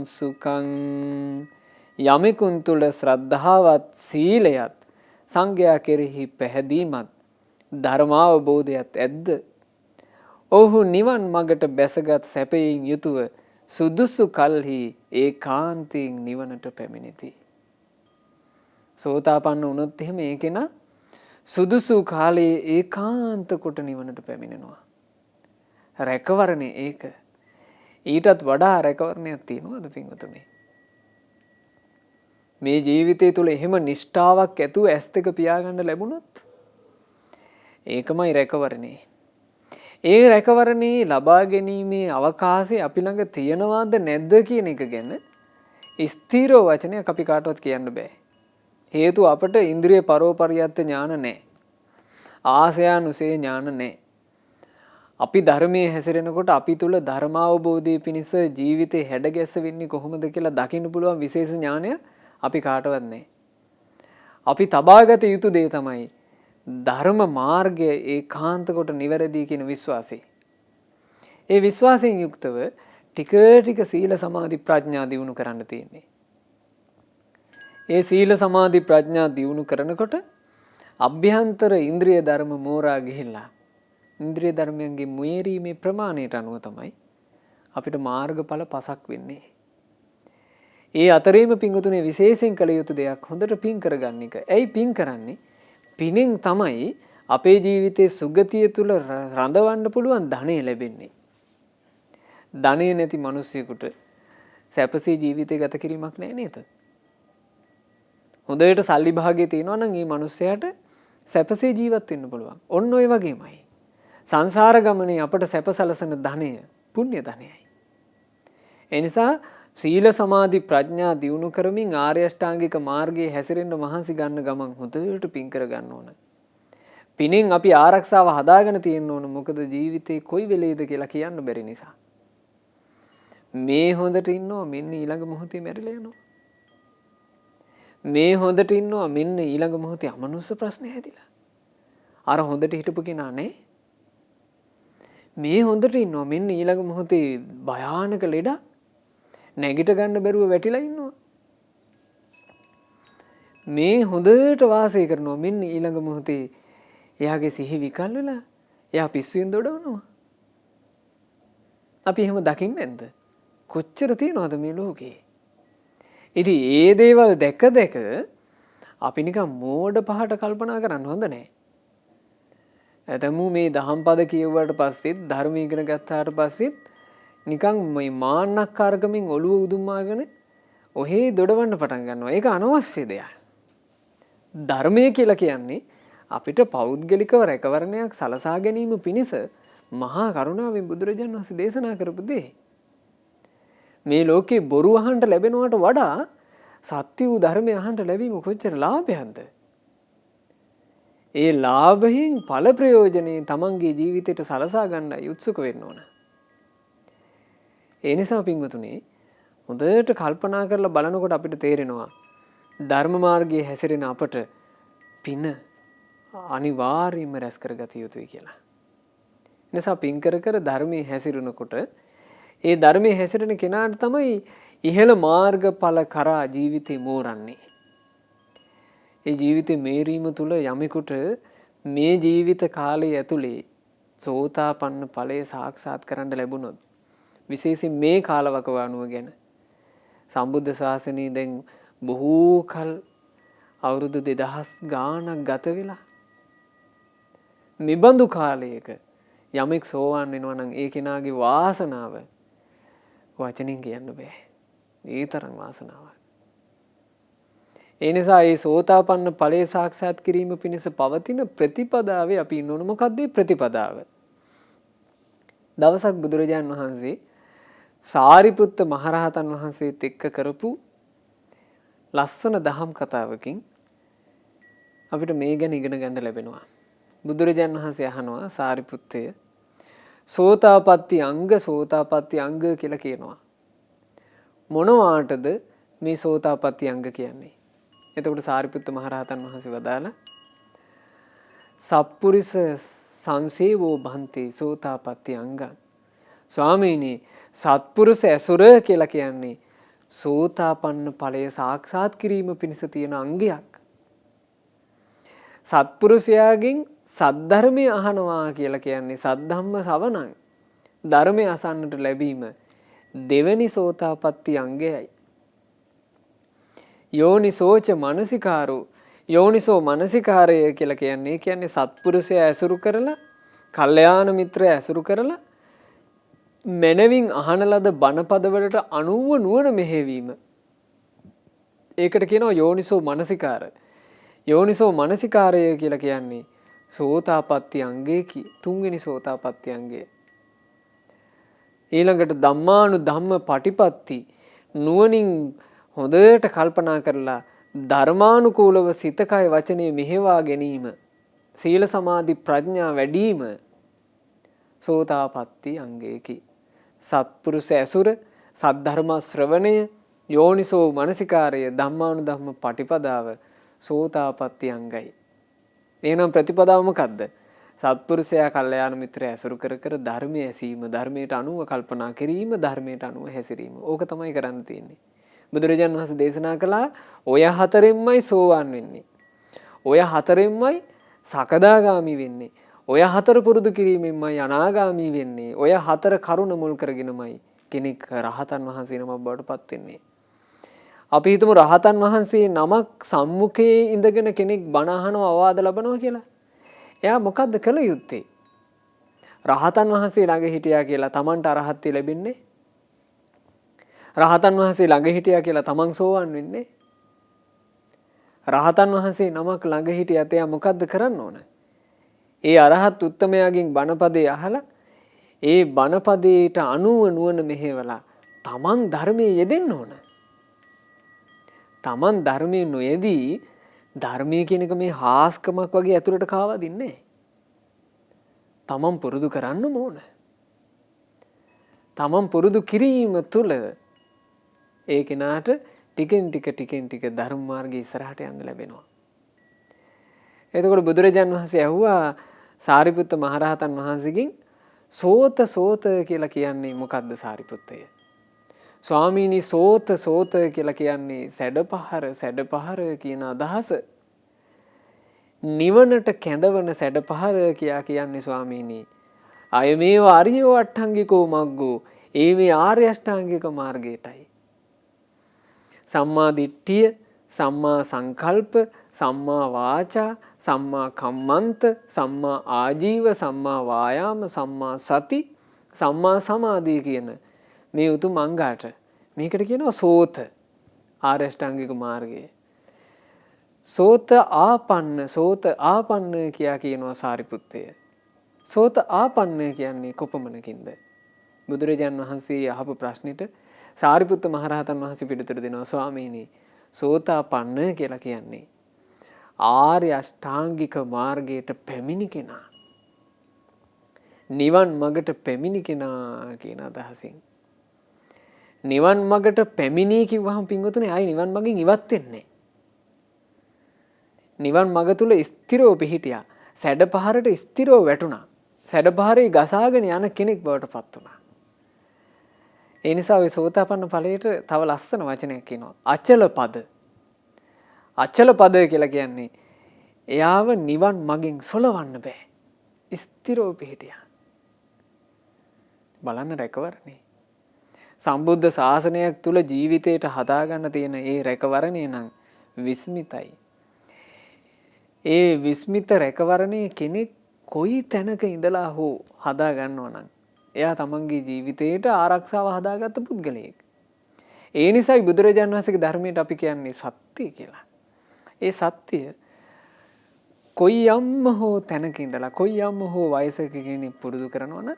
Speaker 1: සුඛං යමෙකුන් තුල ශ්‍රද්ධාවත් සීලයත් සංඝයා කෙරෙහි පැහැදීමත් ධර්මාවබෝධයත් ඇද්ද? ඔහු නිවන් මගට බැසගත් සැපයෙන් යුතුව සුදුසු කල්හි ඒකාන්තයෙන් නිවනට පැමිණෙති. සෝතාපන්න වුණොත් එහෙම ඒ කෙනා සුදුසු කාලයේ ඒකාන්ත කොට නිවනට පැමිණෙනවා. රැකවරණේ ඒක. ඊටත් වඩා රැකවරණයක් තියෙනවද පින්වතුනි? මේ ජීවිතය තුළ එහෙම නිෂ්ඨාවක් ඇතුව ඇස් දෙක පියාගන්න ලැබුණොත් ඒකමයි රැකවරණේ. ඒ රැකවරණේ ලබා ගැනීමේ අවකාශය අපි ළඟ තියෙනවද නැද්ද කියන එක ගැන ස්ථීරව වචනයක් අපි කාටවත් කියන්න බෑ. හේතුව අපට ඉන්ද්‍රිය පරෝපරියත්ත ඥාන නැහැ. ආසයානුසේ ඥාන නැහැ. අපි ධර්මයේ හැසිරෙනකොට අපි තුල ධර්මාවබෝධයේ පිණිස ජීවිතේ හැඩගැස්ස වෙන්නේ කොහොමද කියලා දකින්න පුළුවන් විශේෂ ඥානය අපි කාටවත් නැහැ. අපි තබාගත යුතු දේ තමයි ධර්ම මාර්ගය ඒකාන්ත කොට නිවැරදි කියන විශ්වාසය. ඒ විශ්වාසයෙන් යුක්තව ටික ටික සීල සමාධි ප්‍රඥා දියුණු කරන්න තියෙන්නේ. ඒ සීල සමාධි ප්‍රඥා දියුණු කරනකොට අභ්‍යන්තර ඉන්ද්‍රිය ධර්ම මෝරා ගිහිල්ලා ඉන්ද්‍රිය ධර්මයන්ගේ මුයරීමේ ප්‍රමාණයට අනුව තමයි අපිට මාර්ගඵල පසක් වෙන්නේ. ඒ අතරේම පින්වතුනේ විශේෂයෙන් කළ යුතු දෙයක් හොඳට පින් කරගන්න එක. ඇයි පින් කරන්නේ? පිනෙන් තමයි අපේ ජීවිතයේ සුගතිය තුල රඳවන්න පුළුවන් ධනෙ ලැබෙන්නේ. ධනෙ නැති මිනිස්සුෙකුට සැපසේ ජීවිතය ගත කිරීමක් නැහැ නේද? හොඳට සල්ලි භාගයේ තියෙනවා නම් මේ මිනිස්සයාට සැපසේ ජීවත් වෙන්න පුළුවන්. ඔන්න ඔය වගේමයි. සංසාර ගමනේ අපට සැප සලසන ධනය පුණ්‍ය ධනයයි. ඒ නිසා සීල සමාධි ප්‍රඥා දියුණු කරමින් ආර්ය අෂ්ටාංගික මාර්ගයේ හැසිරෙන්න මහන්සි ගන්න ගමන් හොඳට පින් කර ගන්න ඕන. පිනෙන් අපි ආරක්ෂාව හදාගෙන තියෙන්න ඕන. මොකද ජීවිතේ කොයි වෙලේද කියලා කියන්න බැරි නිසා. මේ හොඳට ඉන්නවා මෙන්න ඊළඟ මොහොතේ මැරිලා යනවා. මේ හොඳට ඉන්නවා මෙන්න ඊළඟ මොහොතේ අමනුෂ්‍ය ප්‍රශ්නේ හැදිලා. අර හොඳට හිටපු කෙනා නේ. මේ හොඳට ඉන්නවා මෙන්න ඊළඟ මොහොතේ භයානක ලෙඩක් නැගිට ගන්න බැරුව වැටිලා ඉන්නවා. මේ හොඳට වාසය කරනවා මෙන්න ඊළඟ මොහොතේ එයාගේ සිහි විකල් වෙලා එයා පිස්සුවෙන් දොඩවනවා. අපි එහෙම දකින්නේ නැද්ද? කොච්චර තියනවද මේ ලෝකේ? ඉතින් ඒ දේවල් දැක දැක අපි නිකන් මෝඩ පහට කල්පනා කරන්න හොඳ නැහැ. ඇතමු මේ දහම් පද කියුවාට පස්සෙත් ධර්ම ඉගෙන ගත්තාට පස්සෙත් නිකන් මේ මාන්නක්කාරකමින් ඔළුව උදුම්මාගෙන ඔහේ දොඩවන්න පටන් ගන්නවා. ඒක අනවශ්‍ය දෙයක්. ධර්මය කියලා කියන්නේ අපිට පෞද්ගලිකව රැකවරණයක් සලසා ගැනීම පිණිස මහා කරුණාවෙන් බුදුරජාණන් වහන්සේ දේශනා කරපු දේ. මේ ලෝකේ බොරු අහන්න ලැබෙනවට වඩා සත්‍ය වූ ධර්මය අහන්න ලැබීම කොච්චර ලාභයක්ද? ඒ ලාභයෙන් ඵල ප්‍රයෝජනේ තමන්ගේ ජීවිතයට සලසා ගන්නයි උත්සුක වෙන්න ඕන. ඒ නිසා පින්වතුනි හොඳට කල්පනා කරලා බලනකොට අපිට තේරෙනවා ධර්ම මාර්ගයේ හැසිරෙන අපට පින අනිවාර්යයෙන්ම රැස් කරගත යුතුයි කියලා. නිසා පින් කර කර ධර්මයේ හැසිරෙනකොට ඒ ධර්මයේ හැසිරෙන කෙනාට තමයි ඉහළ මාර්ගඵල කරා ජීවිතේ මෝරන්නේ. ඒ ජීවිතේ මේරීම තුල යමෙකුට මේ ජීවිත කාලය ඇතුලේ සෝතාපන්න ඵලය සාක්ෂාත් කරන්න ලැබුණොත් විශේෂයෙන් මේ කාලවකවානුව ගැන සම්බුද්ධ ශාසනයේ දැන් බොහෝ කල අවුරුදු 2000 ගාණක් ගත වෙලා මෙබඳු කාලයක යමෙක් සෝවාන් වෙනවා නම් ඒ කෙනාගේ වාසනාව වචනින් කියන්න බෑ. ඒ තරම් වාසනාවක්. ඒ නිසා මේ සෝතාපන්න ඵලයේ සාක්ෂාත් කිරීම පිණිස පවතින ප්‍රතිපදාවේ අපි ඉන්න ඕන. මොකක්ද මේ ප්‍රතිපදාව? දවසක් බුදුරජාන් වහන්සේ සාරිපුත්ත මහරහතන් වහන්සේත් එක්ක කරපු ලස්සන දහම් කතාවකින් අපිට මේ ගැන ඉගෙන ගන්න ලැබෙනවා. බුදුරජාන් වහන්සේ අහනවා සාරිපුත්තය සෝතාපට්ටි අංග කියලා කියනවා. මොනවාටද මේ සෝතාපට්ටි අංග කියන්නේ? එතකොට සාරිපුත්ත මහරහතන් වහන්සේ වදාලා සප්පුරිස සංසේවෝ භන්තේ සෝතාපට්ටි අංගං. ස්වාමීනි සත්පුරුෂ ඇසුර කියලා කියන්නේ සෝතාපන්න ඵලය සාක්ෂාත් කිරීම පිණිස තියෙන අංගයක්. සත්පුරුෂයාගෙන් සද්ධර්මය අහනවා කියලා කියන්නේ සද්ධම්ම ශ්‍රවණං. ධර්මය අසන්නට ලැබීම දෙවනි සෝතාපට්ටි අංගයයි. යෝනිසෝච මනසිකාරෝ යෝනිසෝ මනසිකාරය කියලා කියන්නේ සත්පුරුෂයා ඇසුරු කරලා කල්යාණ මිත්‍රය ඇසුරු කරලා මනවින් අහන ලද බණපදවලට අනුව නුවණ මෙහෙවීම. ඒකට කියනවා යෝනිසෝ මනසිකාර. යෝනිසෝ මනසිකාරය කියලා කියන්නේ සෝතාපට්ටි අංගයේ තුන්වෙනි සෝතාපට්ටි අංගය. ඊළඟට ධම්මානු ධම්ම පටිපත්ති නුවණින් හොඳට කල්පනා කරලා ධර්මානුකූලව සිත කය වචනේ මෙහෙවා ගැනීම. සීල සමාධි ප්‍රඥා වැඩිම සෝතාපට්ටි අංගයකි. සත්පුරුෂ ඇසුර සද්ධර්ම ශ්‍රවණය යෝනිසෝ මනසිකාරය ධම්මානු ධම්ම පටිපදාව සෝතාපට්ටි අංගයි. එහෙනම් ප්‍රතිපදාව මොකද්ද? සත්පුරුෂයා කල්යාණ මිත්‍රය ඇසුරු කර කර ධර්මයේ ඇසීම, ධර්මයට අනුව කල්පනා කිරීම, ධර්මයට අනුව හැසිරීම. ඕක තමයි කරන්න තියෙන්නේ. බුදුරජාණන් වහන්සේ දේශනා කළා ඔය හතරෙන්මයි සෝවාන් වෙන්නේ. ඔය හතරෙන්මයි සකදාගාමි වෙන්නේ. ඔය හතර පුරුදු කිරීමෙන්මයි අනාගාමි වෙන්නේ. ඔය හතර කරුණ මුල් කරගෙනමයි කෙනෙක් රහතන් වහන්සේ නමක් බවට පත් වෙන්නේ. අපි හිතමු රහතන් වහන්සේ නමක් සම්මුඛයේ ඉඳගෙන කෙනෙක් බණ අහනවා අවවාද ලබනවා කියලා. එයා මොකද්ද කළ යුත්තේ? රහතන් වහන්සේ ළඟ හිටියා කියලා Tamanට අරහත්ත්වය ලැබෙන්නේ? රහතන් වහන්සේ ළඟ හිටියා කියලා Taman සෝවන් වෙන්නේ? රහතන් වහන්සේ නමක් ළඟ හිටියත් එයා මොකද්ද කරන්න ඕන? ඒ අරහත් උත්තමයාගෙන් බණපදේ අහලා ඒ බණපදේට අනුව නුවණ මෙහෙवला තමන් ධර්මයේ යෙදෙන්න ඕන. තමන් ධර්මයේ නොයෙදී ධර්මයේ කියන එක මේ හාස්කමක් වගේ ඇතුළට කාවදින්නේ. තමන් පුරුදු කරන්න ඕන. තමන් පුරුදු කිරීම තුළ ඒ කෙනාට ටිකෙන් ටික ධර්ම මාර්ගයේ ඉස්සරහට යන්න ලැබෙනවා. එතකොට බුදුරජාන් වහන්සේ ඇහුවා සාරිපුත්ත මහරහතන් වහන්සේගෙන් සෝත කියලා කියන්නේ මොකද්ද සාරිපුත්තය? ස්වාමීනි සෝත කියලා කියන්නේ සැඩපහර කියන අදහස. නිවනට කැඳවන සැඩපහර කියා කියන්නේ ස්වාමීනි. අය මේව අරියෝ අට්ඨංගිකෝ මග්ගෝ ඒ මේ ආර්ය අෂ්ටාංගික මාර්ගයටයි. සම්මා දිට්ඨිය, සම්මා සංකල්ප, සම්මා වාචා, සම්මා කම්මන්ත, සම්මා ආජීව, සම්මා වායාම, සම්මා සති, සම්මා සමාධි කියන මේ උතුම් අංගාට මේකට කියනවා සෝත ආර්ය අෂ්ටාංගික මාර්ගය. සෝත ආපන්න කියා කියනවා සාරිපුත්තය. සෝත ආපන්න කියන්නේ කොපමණකින්ද? බුදුරජාන් වහන්සේ අහපු ප්‍රශ්නෙට සාරිපුත්ත මහරහතන් වහන්සේ පිළිතුරු දෙනවා ස්වාමීනි සෝතාපන්න කියලා කියන්නේ ආර්ය අෂ්ටාංගික මාර්ගයට පැමිණි කෙනා. නිවන් මගට පැමිණි කෙනා කියන අදහසින්. නිවන් මගට පැමිණී කිව්වහම පින්වතුනි ආයි නිවන් මගින් ඉවත් වෙන්නේ. නිවන් මග තුල ස්ථිරව පිහිටියා. සැඩපහරට ස්ථිරව වැටුණා. සැඩපහරේ ගසාගෙන යන කෙනෙක් බවට පත් වුණා. ඒ නිසා ඔය සෝතාපන්න ඵලයට තව ලස්සන වචනයක් කියනවා. අචල පද. අචල පද කියලා කියන්නේ එයාව නිවන් මගින් සොලවන්න බෑ. ස්ථිරව පිහිටියා. බලන්න රැකවරණේ. සම්බුද්ධ ශාසනයක් තුල ජීවිතයට හදාගන්න තියෙන ඒ රැකවරණේ නම් විස්මිතයි. ඒ විස්මිත රැකවරණේ කෙනෙක් කොයි තැනක ඉඳලා හෝ හදා ගන්නවා නම් එයා තමන්ගේ ජීවිතයට ආරක්ෂාව හදාගත්ත පුද්ගලයෙක්. ඒ නිසායි බුදුරජාණන් වහන්සේගේ ධර්මයට අපි කියන්නේ සත්‍ය කියලා. ඒ සත්‍ය කොයි යම්ම හෝ තැනක ඉඳලා කොයි යම්ම හෝ වයසක කෙනෙක් පුරුදු කරනවා නම්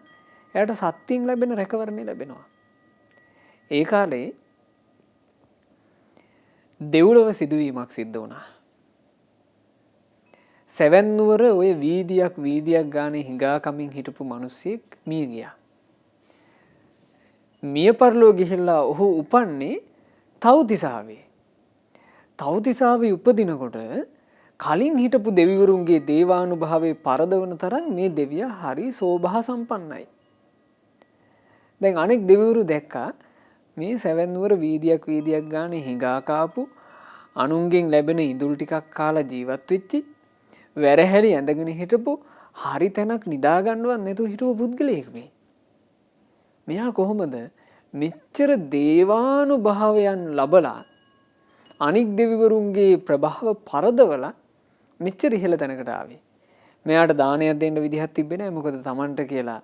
Speaker 1: එයාට සත්‍යයෙන් ලැබෙන රැකවරණය ලැබෙනවා. ඒ කාලේ දෙව්ලොව සිදුවීමක් සිද්ධ වුණා. සෙවන් නුවර ඔය වීදියක් ගානේ හිඟා කමින් හිටපු මිනිස්සෙක් මිය ගියා. මිය පරලෝ ගිහිල්ලා ඔහු උපන්නේ තව්තිසාවේ. තව්තිසාවේ උපදිනකොට කලින් හිටපු දෙවිවරුන්ගේ දේවානුභාවයේ පරදවන තරම් මේ දෙවියා හරි සෝභා සම්පන්නයි. දැන් අනෙක් දෙවිවරු දැක්කා මේ සෙවන් නුවර වීදියක් ගානේ හිඟා කාපු අනුන්ගෙන් ලැබෙන ඉඳුල් ටිකක් කාලා ජීවත් වෙච්චි වැරහැලි ඇඳගෙන හිටපු හරි තැනක් නිදා ගන්නවත් නැතුව හිටපු පුද්ගලයෙක් මේ. මෙයා කොහොමද මෙච්චර දේවානුභාවයන් ලබලා අනික් දෙවිවරුන්ගේ ප්‍රභාව පරදවලා මෙච්චර ඉහළ තැනකට ආවේ? මෙයාට දානයක් දෙන්න විදිහක් තිබ්බේ නැහැ. මොකද Tamanට කියලා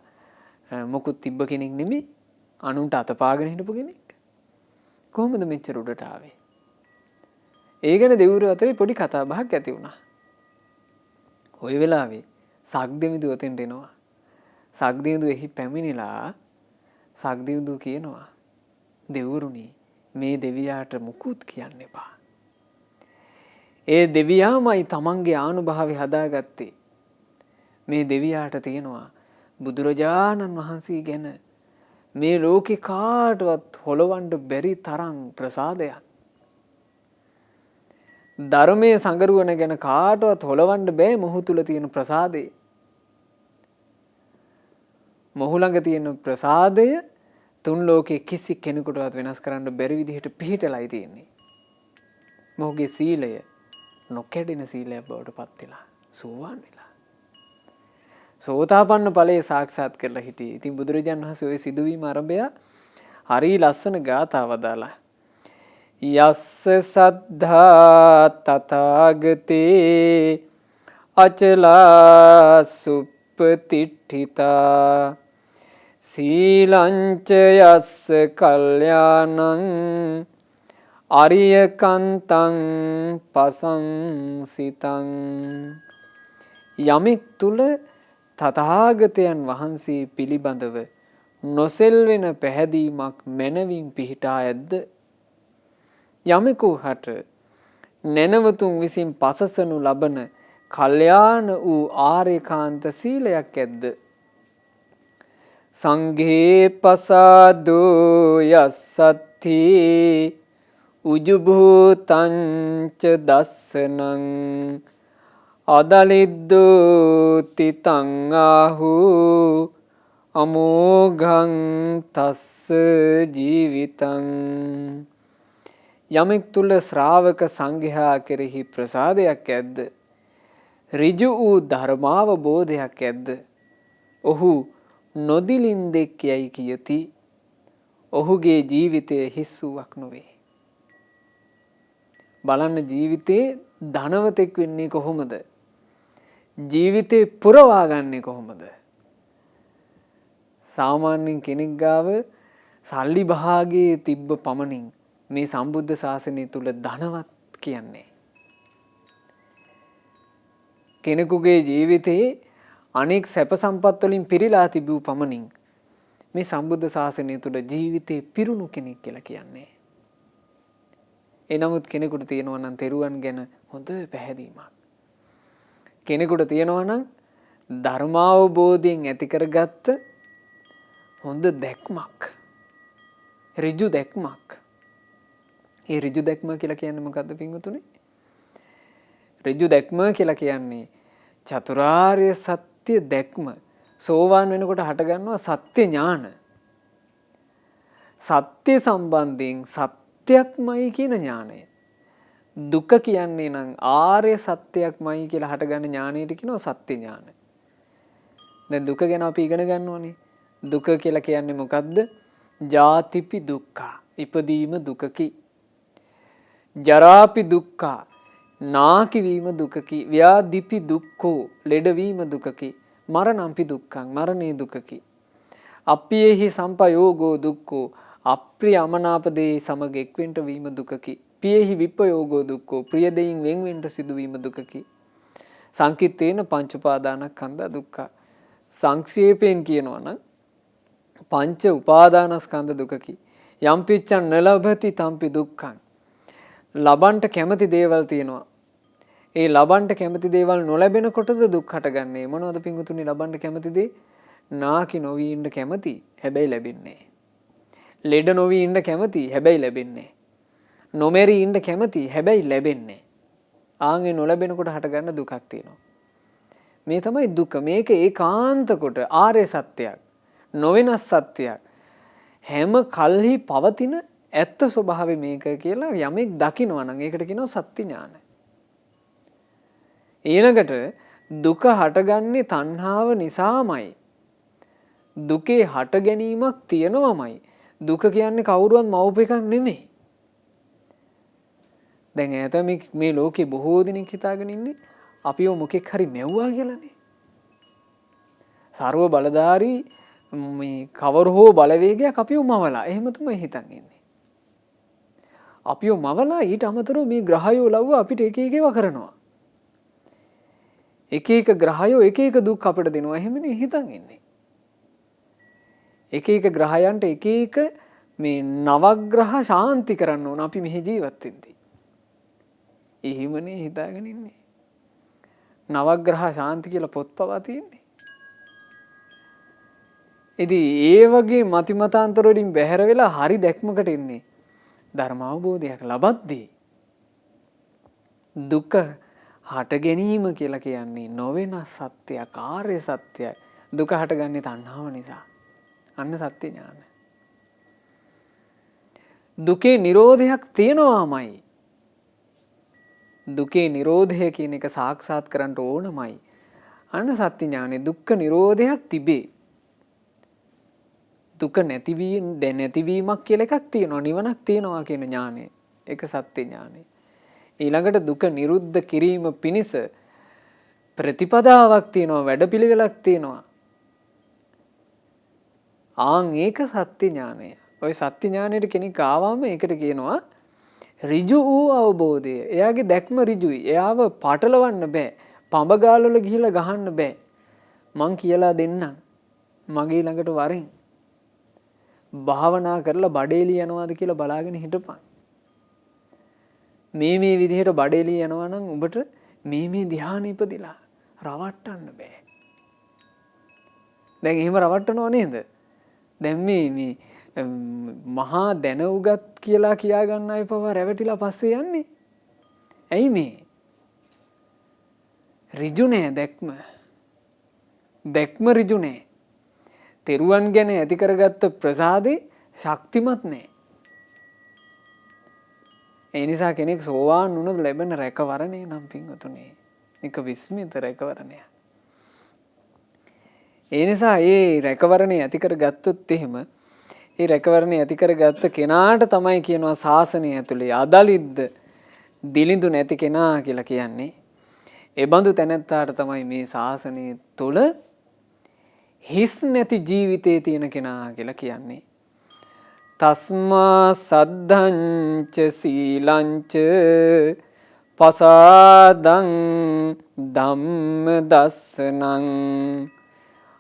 Speaker 1: මොකුත් තිබ්බ කෙනෙක් නෙමෙයි. අනුන්ට අතපාගෙන හිටපු කෙනෙක්. කොහොමද මෙච්චර උඩට ආවේ? ඒ ගැන දෙවිවරු අතරේ පොඩි කතා බහක් ඇති වුණා. ওই වෙලාවේ සක්දෙවිඳු ඔතෙන්ට එනවා. සක්දෙවිඳු එහි පැමිණිලා සක්දෙවිඳු කියනවා දෙවිවරුනි මේ දෙවියාට මුකුත් කියන්න එපා. ඒ දෙවියාමයි තමන්ගේ ආනුභාවය හදාගත්තේ. මේ දෙවියාට තියෙනවා බුදුරජාණන් වහන්සේ ගැන මේ ලෝකේ කාටවත් හොලවන්න බැරි තරම් ප්‍රසාදයක්. ධර්මයේ සංගරුවන ගැන කාටවත් හොලවන්න බෑ මොහු තුල තියෙන ප්‍රසාදේ. මොහු ළඟ තියෙන ප්‍රසාදය තුන් ලෝකේ කිසි කෙනෙකුටවත් වෙනස් කරන්න බැරි විදිහට පිහිටලායි තියෙන්නේ. මොහුගේ සීලය නොකැඩෙන සීලයක් බවට පත් වෙලා සෝවාන් වෙලා. සෝතාපන්න ඵලයේ සාක්ෂාත් කරලා හිටියේ. ඉතින් බුදුරජාණන් වහන්සේ ওই සිදුවීම ආරම්භය හරි ලස්සන ගාථාව දාලා යස්ස සද්ධා තථාගතේ අචලා සුප්පතිට්ඨිතා සීලංච යස්ස කල්යාණං අරියකන්තං පසංසිතං. යමෙක් තුල තථාගතයන් වහන්සේ පිළිබඳව නොසෙල්වෙන පැහැදීමක් මැනවින් පිහිටා ඇද්ද? යමෙකු හට නැනවතුන් විසින් පසසනු ලබන කල්යාණ වූ ආර්යකාන්ත සීලයක් ඇද්ද? සංඝේ පසාදෝ යස්සත්ති උජුභූතංච දස්සනං අදලිද්දෝති තං ආහු අමෝඝං තස්ස ජීවිතං. යමෙක් තුල ශ්‍රාවක සංඝයා කෙරෙහි ප්‍රසාදයක් ඇද්ද? ඍජු වූ ධර්මාවබෝධයක් ඇද්ද? ඔහු නොදිලින්දෙක් යයි කියති. ඔහුගේ ජීවිතය හිස් වූවක් නොවේ. බලන්න ජීවිතේ ධනවතෙක් වෙන්නේ කොහොමද? ජීවිතේ පුරවා ගන්නේ කොහොමද? සාමාන්‍යයෙන් කෙනෙක් ගාව සල්ලි භාගයේ තිබ්බ පමණින් මේ සම්බුද්ධ ශාසනය තුල ධනවත් කියන්නේ. කෙනෙකුගේ ජීවිතේ අනෙක් සැප සම්පත් වලින් පිරීලා තිබූ පමණින් මේ සම්බුද්ධ ශාසනය තුල ජීවිතේ පිරුණු කෙනෙක් කියලා කියන්නේ. එනමුත් කෙනෙකුට තියෙනවා නම් තෙරුවන් ගැන හොඳ පැහැදීමක්. කෙනෙකුට තියෙනවා නම් ධර්මාවබෝධයෙන් ඇති කරගත්ත හොඳ දැක්මක්. ඍජු දැක්මක්. ඒ ඍජු දැක්ම කියලා කියන්නේ මොකද්ද පින්වතුනි? ඍජු දැක්ම කියලා කියන්නේ චතුරාර්ය සත්‍ය දැක්ම. සෝවාන් වෙනකොට හටගන්නවා සත්‍ය ඥාන. සත්‍ය සම්බන්ධයෙන් සත්‍යක්මයි කියන ඥානය. දුක කියන්නේ නම් ආර්ය සත්‍යයක්මයි කියලා හටගන්න ඥානයට කියනවා සත්‍ය ඥාන. දැන් දුක ගැන අපි ඉගෙන ගන්න ඕනේ. දුක කියලා කියන්නේ මොකද්ද? ජාතිපි දුක්ඛ. ඉපදීම දුකකි. ජරාපි දුක්ඛ. නාකි වීම දුකකි. ව්‍යාධිපි දුක්ඛෝ. ලෙඩවීම දුකකි. මරණම්පි දුක්ඛං. මරණේ දුකකි. අප්පියේහි සම්පයෝගෝ දුක්ඛෝ. අප්‍රිය අමනාප දේ සමග එක්වෙන්ට වීම දුකකි. පියෙහි විප්පයෝගෝ දුක්ඛෝ. ප්‍රිය දෙයින් වෙන්වෙන්ට සිදුවීම දුකකි. සංකිට්ඨේන පංච උපාදානස්කන්ධ දුක්ඛ. සංක්ෂේපයෙන් කියනවා නම් පංච උපාදානස්කන්ධ දුකකි. යම් පිච්ඡන් නලභති තම්පි දුක්ඛං. ලබන්ට කැමති දේවල් තියෙනවා. ඒ ලබන්ට කැමති දේවල් නොලැබෙනකොටද දුක් හටගන්නේ. මොනවද පිංගුතුනි ලබන්ට කැමති දේ? නාකි නොවී ඉන්න කැමති, හැබැයි ලැබෙන්නේ. ලෙඩ නොවී ඉන්න කැමති, හැබැයි ලැබෙන්නේ. නොමෙරි ඉන්න කැමති, හැබැයි ලැබෙන්නේ. ආන්ගේ නොලැබෙනකොට හටගන්න දුකක් තියෙනවා. මේ තමයි දුක. මේක ඒකාන්ත කොට ආර්ය සත්‍යයක්. නොවෙනස් සත්‍යයක්. හැම කල්හි පවතින ඇත්ත ස්වභාවය මේක කියලා යමෙක් දකිනවා නම් ඒකට කියනවා සත්‍ය ඥාන. ඊළඟට දුක හටගන්නේ තණ්හාව නිසාමයි. දුකේ හට ගැනීමක් තියෙනවමයි. දුක කියන්නේ කවුරුවත් මවපු එකක් නෙමෙයි. දැන් ඈත මේ ලෝකේ බොහෝ දෙනෙක් හිතාගෙන ඉන්නේ අපිව මොකෙක් හරි මැව්වා කියලානේ. සර්ව බලධාරී මේ කවර හෝ බලවේගයක් අපිව මවලා. එහෙම තමයි හිතන් ඉන්නේ. අපිව මවලා ඊට අමතරව මේ ග්‍රහයෝ ලව්ව අපිට එක එක ඒවා කරනවා. එක එක ග්‍රහයෝ එක එක දුක් අපිට දෙනවා. එහෙමනේ හිතන් ඉන්නේ. එක එක ග්‍රහයන්ට එක එක මේ නවග්‍රහ ශාන්ති කරන්න ඕන අපි මෙහි ජීවත් වෙද්දී. එහෙමනේ හිතාගෙන ඉන්නේ. නවග්‍රහ ශාන්ති කියලා පොත් පවා තියෙන්නේ. ඉතින් ඒ වගේ මතිමතාන්තර වලින් බැහැර වෙලා හරි දැක්මකට එන්නේ ධර්ම අවබෝධයක් ලබද්දී. දුක හට ගැනීම කියලා කියන්නේ නොවෙනස් සත්‍යයක්, ආර්ය සත්‍යයක්. දුක හටගන්නේ තණ්හාව නිසා. අන්න සත්‍ය ඥාන. දුකේ නිරෝධයක් තියෙනවාමයි. දුකේ නිරෝධය කියන එක සාක්ෂාත් කරන්න ඕනමයි. අන්න සත්‍ය ඥානෙ. දුක්ඛ නිරෝධයක් තිබේ. දුක නැතිවීමක් කියලා එකක් තියෙනවා. නිවනක් තියෙනවා කියන ඥානෙ. ඒක සත්‍ය ඥානෙ. ඊළඟට දුක නිරුද්ධ කිරීම පිණිස ප්‍රතිපදාවක් තියෙනවා, වැඩපිළිවෙලක් තියෙනවා. ආන් ඒක සත්‍ය ඥානය. ඔය සත්‍ය ඥානයට කෙනෙක් ආවම ඒකට කියනවා ඍජු වූ අවබෝධය. එයාගේ දැක්ම ඍජුයි. එයාව පටලවන්න බෑ. පඹ ගාලවල ගිහිල්ලා ගහන්න බෑ. මං කියලා දෙන්නම්. මගේ ළඟට වරින්. භාවනා කරලා බඩේලි යනවාද කියලා බලාගෙන හිටපන්. මේ විදිහට බඩේලි යනවා නම් උඹට මේ ධ්‍යාන ඉපදිලා රවට්ටන්න බෑ. දැන් එහෙම රවට්ටනව නේද? දැන් මේ මහා දැන උගත් කියලා කියා ගන්න අය පවා රැවටිලා පස්සේ යන්නේ. ඇයි මේ? ඍජු නෑ දැක්ම. දැක්ම ඍජු නෑ. තෙරුවන් ගැන ඇති කරගත්ත ප්‍රසාදේ ශක්තිමත් නෑ. ඒ නිසා කෙනෙක් සෝවාන් වුණොත් ලැබෙන රැකවරණය නම් පින්වතුනි එක විස්මිත රැකවරණයක්. ඒ නිසා ඒ රැකවරණය ඇති කරගත්තොත් එහෙම ඒ රැකවරණය ඇති කරගත්ත කෙනාට තමයි කියනවා ශාසනය ඇතුලේ අදලිද්ද දිලිඳු නැති කෙනා කියලා කියන්නේ. ඒ බඳු තැනැත්තාට තමයි මේ ශාසනය තුළ හිස් නැති ජීවිතේ තියෙන කෙනා කියලා කියන්නේ. තස්මා සද්ධංච සීලංච පසාදං ධම්ම දස්සනං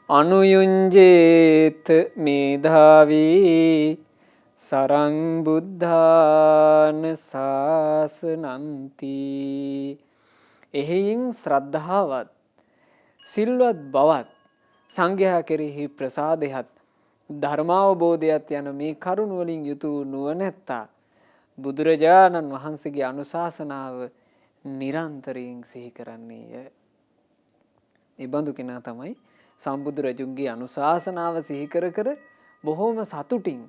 Speaker 1: අනුයුංජේත මේධාවී සරං බුද්ධාන ශාසනන්ති. එහෙයින් ශ්‍රද්ධාවත් සිල්වත් බවත් සංඝයා කෙරෙහි ප්‍රසාදයත් ධර්මාවබෝධයත් යන මේ කරුණ වලින් යුතු නුවණැත්තා බුදුරජාණන් වහන්සේගේ අනුශාසනාව නිරන්තරයෙන් සිහි කරන්නේය. ඒ බඳු කෙනා තමයි සම්බුදු රජුන්ගේ අනුශාසනාව සිහි කර කර බොහෝම සතුටින්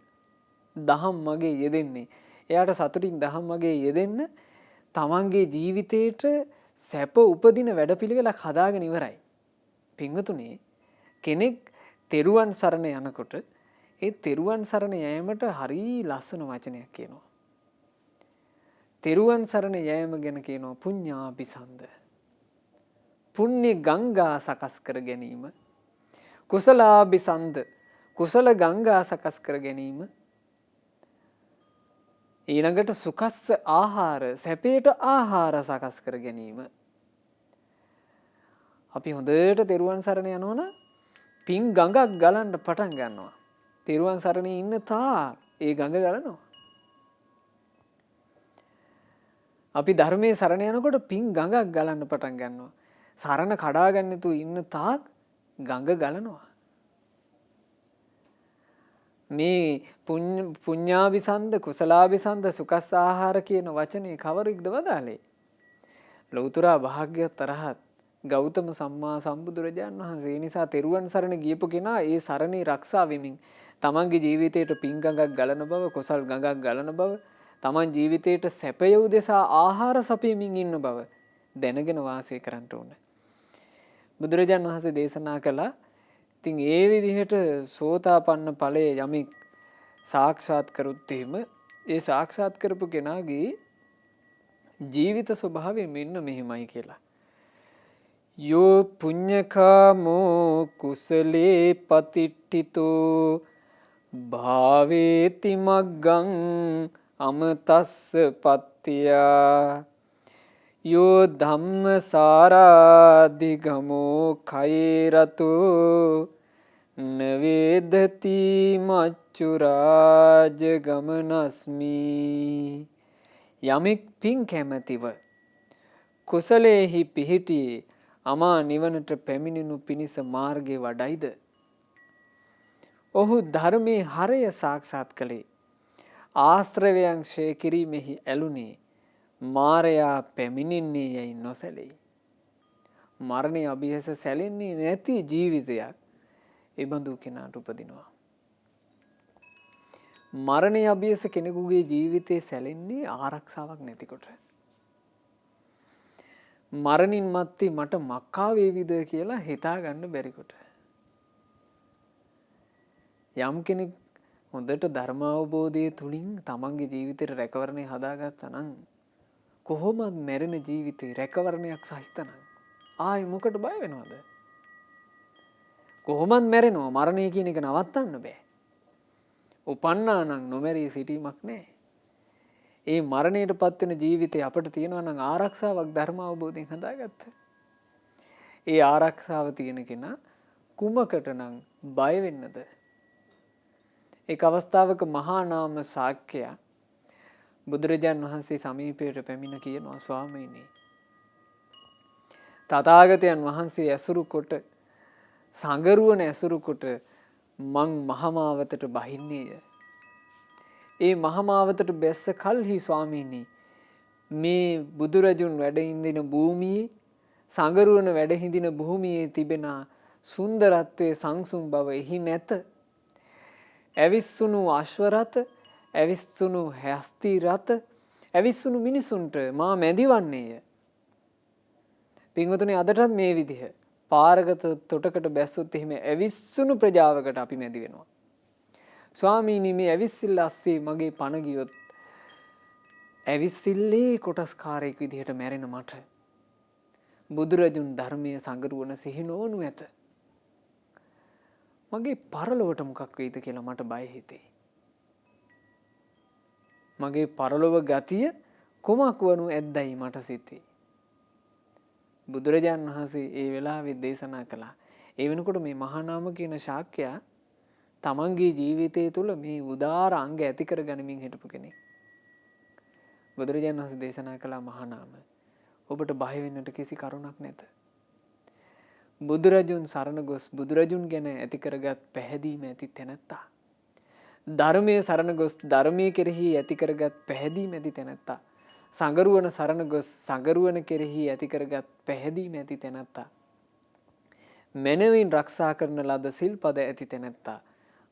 Speaker 1: දහම් මගේ යෙදෙන්නේ. එයාට සතුටින් දහම් මගේ යෙදෙන්න තමන්ගේ ජීවිතේට සැප උපදින වැඩපිළිවෙලක් හදාගෙන ඉවරයි. පින්වතුනි කෙනෙක් තෙරුවන් සරණ යනකොට ඒ තෙරුවන් සරණ යෑමට හරි ලස්සන වචනයක් කියනවා. තෙරුවන් සරණ යෑම ගැන කියනවා පුඤ්ඤාභිසන්ද. පුණ්‍ය ගංගා සකස් කර ගැනීම. කුසලාභිසන්ද කුසල ගංගා සකස් කර ගැනීම. ඊළඟට සුකස්ස ආහාර සැපේට ආහාර සකස් කර ගැනීම. අපි හොඳට තෙරුවන් සරණ යනවනම් පින් ගඟක් ගලන්න පටන් ගන්නවා. තෙරුවන් සරණේ ඉන්න තා ඒ ගඟ ගලනවා. අපි ධර්මයේ සරණ යනකොට පින් ගඟක් ගලන්න පටන් ගන්නවා. සරණ කඩාගන්න තු ඉන්න තාක් ගඟ ගලනවා. මේ පුඤ්ඤාභිසන්ද කුසලාභිසන්ද සුකස් ආහාර කියන වචනේ කවරෙක්ද වදාලේ? ලෞතර භාග්‍යවත් අරහත් ගෞතම සම්මා සම්බුදුරජාණන් වහන්සේ. ඒ නිසා තෙරුවන් සරණ ගියපු කෙනා ඒ සරණේ ආරක්ෂා වෙමින් තමන්ගේ ජීවිතයට පින් ගඟක් ගලන බව, කුසල් ගඟක් ගලන බව, තමන් ජීවිතයට සැපය උදෙසා ආහාර සපයමින් ඉන්න බව දැනගෙන වාසය කරන්න ඕන. බුදුරජාණන් වහන්සේ දේශනා කළා. ඉතින් ඒ විදිහට සෝතාපන්න ඵලයේ යමෙක් සාක්ෂාත් කරොත් එහෙම ඒ සාක්ෂාත් කරපු කෙනාගේ ජීවිත ස්වභාවය මෙන්න මෙහෙමයි කියලා. යෝ පුඤ්ඤකාමෝ කුසලේ පතිට්ඨිතෝ භාවේති මග්ගං අමතස්ස පත්තියා යෝ ධම්ම සාරාධිගමෝ කෛරතෝ නවේදති මච්චුරාජ ගමනස්මි. යමෙක් පින් කැමැතිව කුසලේහි පිහිටි අමා නිවනට පැමිණෙනු පිණිස මාර්ගේ වඩයිද ඔහු ධර්මයේ හරය සාක්ෂාත් කළේ. ආශ්‍රවයන් ක්ෂය කිරීමෙහි ඇලුනේ මාරයා පැමිණෙන්නේ යයි නොසැලෙයි. මරණය අභියස සැලෙන්නේ නැති ජීවිතයක් ඒ බඳු කෙනාට උපදිනවා. මරණය අභියස කෙනෙකුගේ ජීවිතේ සැලෙන්නේ ආරක්ෂාවක් නැතිකොට. මරණින් මත්තේ මට මක්කා වේවිද කියලා හිතා ගන්න බැරිකොට. යම් කෙනෙක් හොඳට ධර්ම අවබෝධය තුලින් තමන්ගේ ජීවිතේ රැකවරණය හදාගත්තා නම් කොහොමද මැරෙන ජීවිතේ රැකවරණයක් සහිත නම් ආයි මොකට බය වෙනවද? කොහොමද මැරෙනවා? මරණය කියන එක නවත්තන්න බෑ. උපන්නා නම් නොමැරී සිටීමක් නැහැ. ඒ මරණයට පත්වෙන ජීවිතේ අපිට තියෙනවා නම් ආරක්ෂාවක් ධර්ම අවබෝධයෙන් හදාගත්ත. ඒ ආරක්ෂාව තියෙන කෙනා කුමකට නම් බය වෙන්නද? එක් අවස්ථාවක මහා නාම ශාක්‍යයා බුදුරජාන් වහන්සේ සමීපයට පැමිණ කියනවා ස්වාමීනි තථාගතයන් වහන්සේ ඇසුරු කොට සංගරුවන ඇසුරු කොට මං මහමාවතට බහින්නේය. ඒ මහමාවතට බැස්ස කල්හි ස්වාමීනි මේ බුදුරජුන් වැඩ හිඳින භූමියේ සංගරුවන වැඩ හිඳින භූමියේ තිබෙන සුන්දරත්වයේ සංසුන් බව එහි නැත. ඇවිස්සුණු අශ්වරත, ඇවිස්සුණු හස්ති රත, ඇවිස්සුණු මිනිසුන්ට මා මැදිවන්නේය. පින්වතුනි අදටත් මේ විදිහ පාරගත තොටකට බැස්සොත් එහෙම ඇවිස්සුණු ප්‍රජාවකට අපි මැදි වෙනවා. ස්වාමීනි මේ ඇවිස්සිල්ල අස්සේ මගේ පණ ගියොත් ඇවිස්සිල්ලේ කොටස්කාරයෙක් විදිහට මැරෙන මට බුදුරජුන් ධර්මයේ සංගරුවන සිහි නොවනු ඇත. මගේ පරලොවට මොකක් වෙයිද කියලා මට බය හිතේ. මගේ පරලොව ගතිය කුමක් වනු ඇද්දයි මට සිතේ. බුදුරජාණන් වහන්සේ ඒ වෙලාවේ දේශනා කළා. ඒ වෙනකොට මේ මහා නාම කියන ශාක්‍යයා තමන්ගේ ජීවිතය තුළ මේ උදාර අංග ඇති කර ගනිමින් හිටපු කෙනෙක්. බුදුරජාණන් වහන්සේ දේශනා කළා මහා නාම ඔබට බය වෙන්නට කිසි කරුණක් නැත. බුදුරජුන් සරණ ගොස් බුදුරජුන් ගැන ඇති කරගත් පැහැදීම ඇති තැනැත්තා. ධර්මයේ සරණ ගොස් ධර්මයේ කෙරෙහි ඇති කරගත් පැහැදීම ඇති තැනැත්තා. සංගරුවන සරණ ගොස් සංගරුවන කෙරෙහි ඇති කරගත් පැහැදීම ඇති තැනැත්තා. මනවින් රක්ෂා කරන ලද සිල්පද ඇති තැනැත්තා.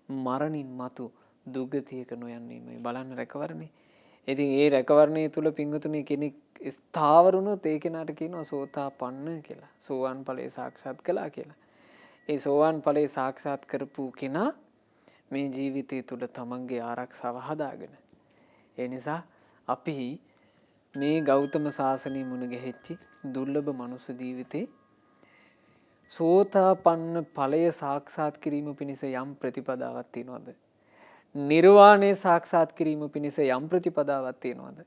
Speaker 1: මරණින් මතු දුගතියක නොයන්නේමයි බලන්න රැකවරණේ. ඉතින් ඒ රැකවරණය තුල පින්වතුනි කෙනෙක් ස්ථාවර වුණොත් ඒ කෙනාට කියනවා සෝතාපන්න කියලා. සෝවාන් ඵලයේ සාක්ෂාත් කළා කියලා. ඒ සෝවාන් ඵලයේ සාක්ෂාත් කරපු කෙනා මේ ජීවිතය තුල තමන්ගේ ආරක්ෂාව හදාගෙන. ඒ නිසා අපි මේ ගෞතම සාසනය මුණ ගැහෙච්චි දුර්ලභ මනුස්ස ජීවිතේ සෝතාපන්න ඵලය සාක්ෂාත් කිරීම පිණිස යම් ප්‍රතිපදාවක් තියනවද? නිර්වාණය සාක්ෂාත් කිරීම පිණිස යම් ප්‍රතිපදාවක් තියනවද?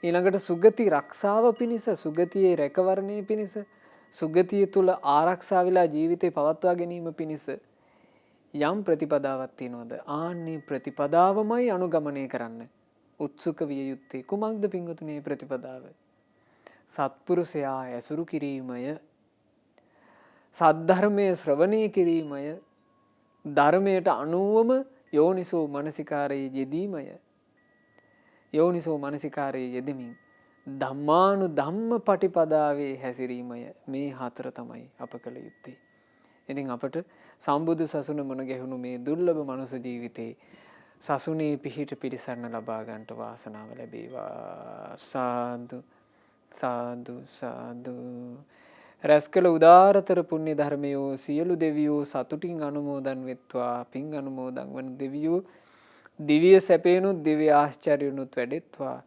Speaker 1: ඊළඟට සුගති රක්ෂාව පිණිස සුගතියේ රැකවරණය පිණිස සුගතිය තුල ආරක්ෂා වෙලා ජීවිතේ පවත්වා ගැනීම පිණිස යම් ප්‍රතිපදාවක් තියනවද? ආන්නේ ප්‍රතිපදාවමයි අනුගමනය කරන්න උත්සුක විය යුත්තේ. කුමක්ද පින්වතුනි ප්‍රතිපදාව? සත්පුරුෂයා ඇසුරු කිරීමය, සද්ධර්මයේ ශ්‍රවණය කිරීමය, ධර්මයට අනුවම යෝනිසෝ මනසිකාරයේ යෙදීමය. යෝනිසෝ මනසිකාරයේ යෙදෙමින් ධම්මානු ධම්ම පටිපදාවේ හැසිරීමය. මේ හතර තමයි අප කළ යුත්තේ. ඉතින් අපට සම්බුදු සසුන මුණ ගැහුණු මේ දුර්ලභ මනුස්ස ජීවිතේ සසුනේ පිහිට පිරිසරණ ලබා ගන්නට වාසනාව ලැබේවා. සාදු සාදු සාදු. රැස්කල උදාරතර පුණ්‍ය ධර්මයෝ සියලු දෙවියෝ සතුටින් අනුමෝදන් වෙත්වා. පින් අනුමෝදන් වන දෙවියෝ දිව්‍ය සැපේනුත් දිව්‍ය ආශ්චර්යනුත් වැඩෙත්වා.